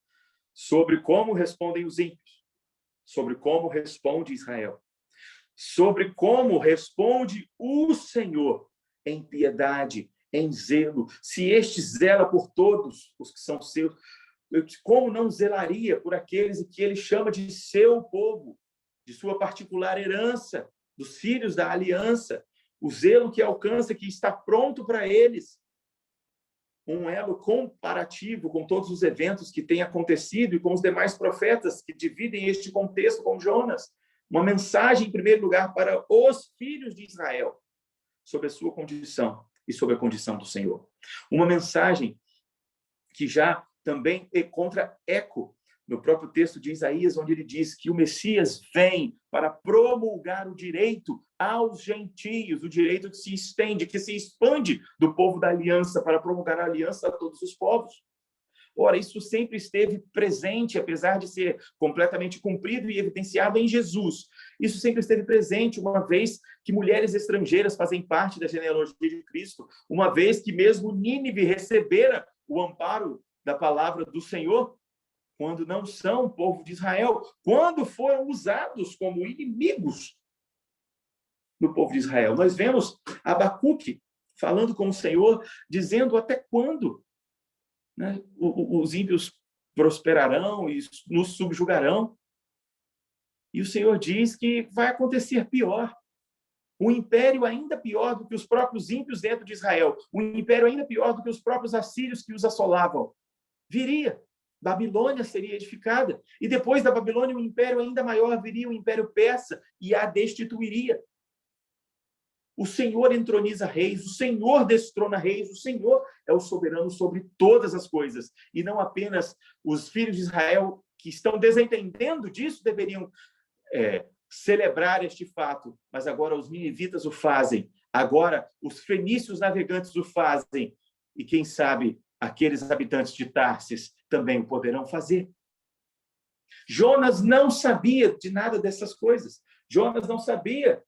sobre como respondem os ímpios, sobre como responde Israel, sobre como responde o Senhor em piedade, em zelo. Se este zela por todos os que são seus, como não zelaria por aqueles que ele chama de seu povo, de sua particular herança, dos filhos da aliança, o zelo que alcança, que está pronto para eles. Um elo comparativo com todos os eventos que têm acontecido e com os demais profetas que dividem este contexto com Jonas. Uma mensagem, em primeiro lugar, para os filhos de Israel, sobre a sua condição e sobre a condição do Senhor. Uma mensagem que já também encontra eco no próprio texto de Isaías, onde ele diz que o Messias vem para promulgar o direito aos gentios, o direito que se estende, que se expande do povo da aliança, para promulgar a aliança a todos os povos. Ora, isso sempre esteve presente, apesar de ser completamente cumprido e evidenciado em Jesus. Isso sempre esteve presente, uma vez que mulheres estrangeiras fazem parte da genealogia de Cristo, uma vez que mesmo Nínive recebera o amparo da palavra do Senhor, quando não são povo de Israel, quando foram usados como inimigos do povo de Israel. Nós vemos Abacuque falando com o Senhor, dizendo até quando, né, os ímpios prosperarão e nos subjugarão. E o Senhor diz que vai acontecer pior. Um império ainda pior do que os próprios ímpios dentro de Israel. Um império ainda pior do que os próprios assírios que os assolavam. Viria. Babilônia seria edificada. E depois da Babilônia, um império ainda maior viria, o Império Persa, e a destituiria. O Senhor entroniza reis, o Senhor destrona reis, o Senhor é o soberano sobre todas as coisas. E não apenas os filhos de Israel que estão desentendendo disso deveriam celebrar este fato, mas agora os ninivitas o fazem, agora os fenícios navegantes o fazem, e quem sabe aqueles habitantes de Tarsis também o poderão fazer. Jonas não sabia de nada dessas coisas. Jonas não sabia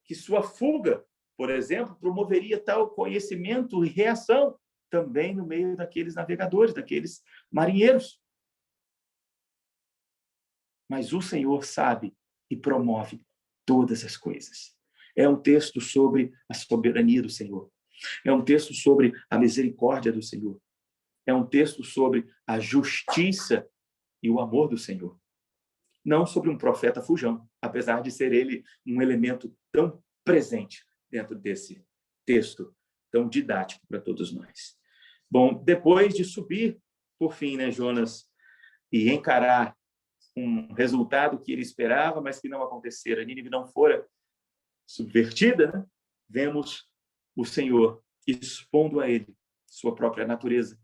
que sua fuga, por exemplo, promoveria tal conhecimento e reação também no meio daqueles navegadores, daqueles marinheiros. Mas o Senhor sabe e promove todas as coisas. É um texto sobre a soberania do Senhor. É um texto sobre a misericórdia do Senhor. É um texto sobre a justiça e o amor do Senhor. Não sobre um profeta fujão, apesar de ser ele um elemento tão presente dentro desse texto, tão didático para todos nós. Bom, depois de subir, por fim, né, Jonas, e encarar um resultado que ele esperava, mas que não acontecera, Nínive não fora subvertida, né? Vemos o Senhor expondo a ele sua própria natureza.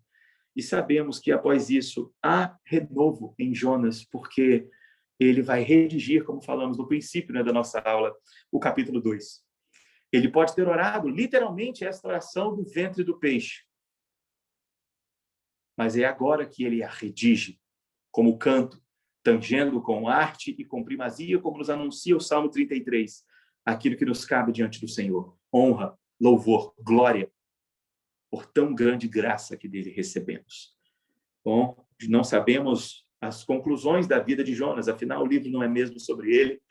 E sabemos que, após isso, há renovo em Jonas, porque ele vai redigir, como falamos no princípio, né, da nossa aula, o capítulo 2. Ele pode ter orado, literalmente, esta oração do ventre do peixe. Mas é agora que ele a redige, como canto, tangendo com arte e com primazia, como nos anuncia o Salmo 33, aquilo que nos cabe diante do Senhor. Honra, louvor, glória, por tão grande graça que dele recebemos. Bom, não sabemos as conclusões da vida de Jonas, afinal o livro não é mesmo sobre ele,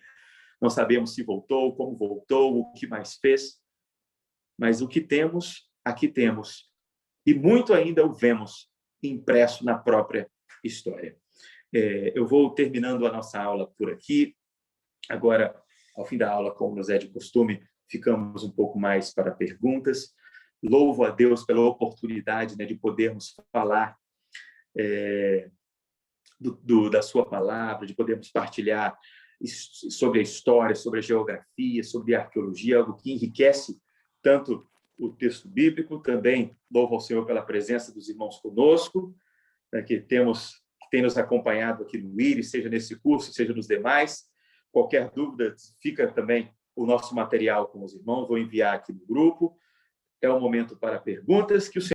não sabemos se voltou, como voltou, o que mais fez, mas o que temos, aqui temos, e muito ainda o vemos impresso na própria história. Eu vou terminando a nossa aula por aqui. Agora, ao fim da aula, como nos é de costume, ficamos um pouco mais para perguntas. Louvo a Deus pela oportunidade, né, de podermos falar da sua palavra, de podermos partilhar sobre a história, sobre a geografia, sobre a arqueologia, algo que enriquece tanto o texto bíblico. Também louvo ao Senhor pela presença dos irmãos conosco, né, que tem nos acompanhado aqui no IRI, seja nesse curso, seja nos demais. Qualquer dúvida, fica também o nosso material com os irmãos, vou enviar aqui no grupo. É o momento para perguntas, que o Senhor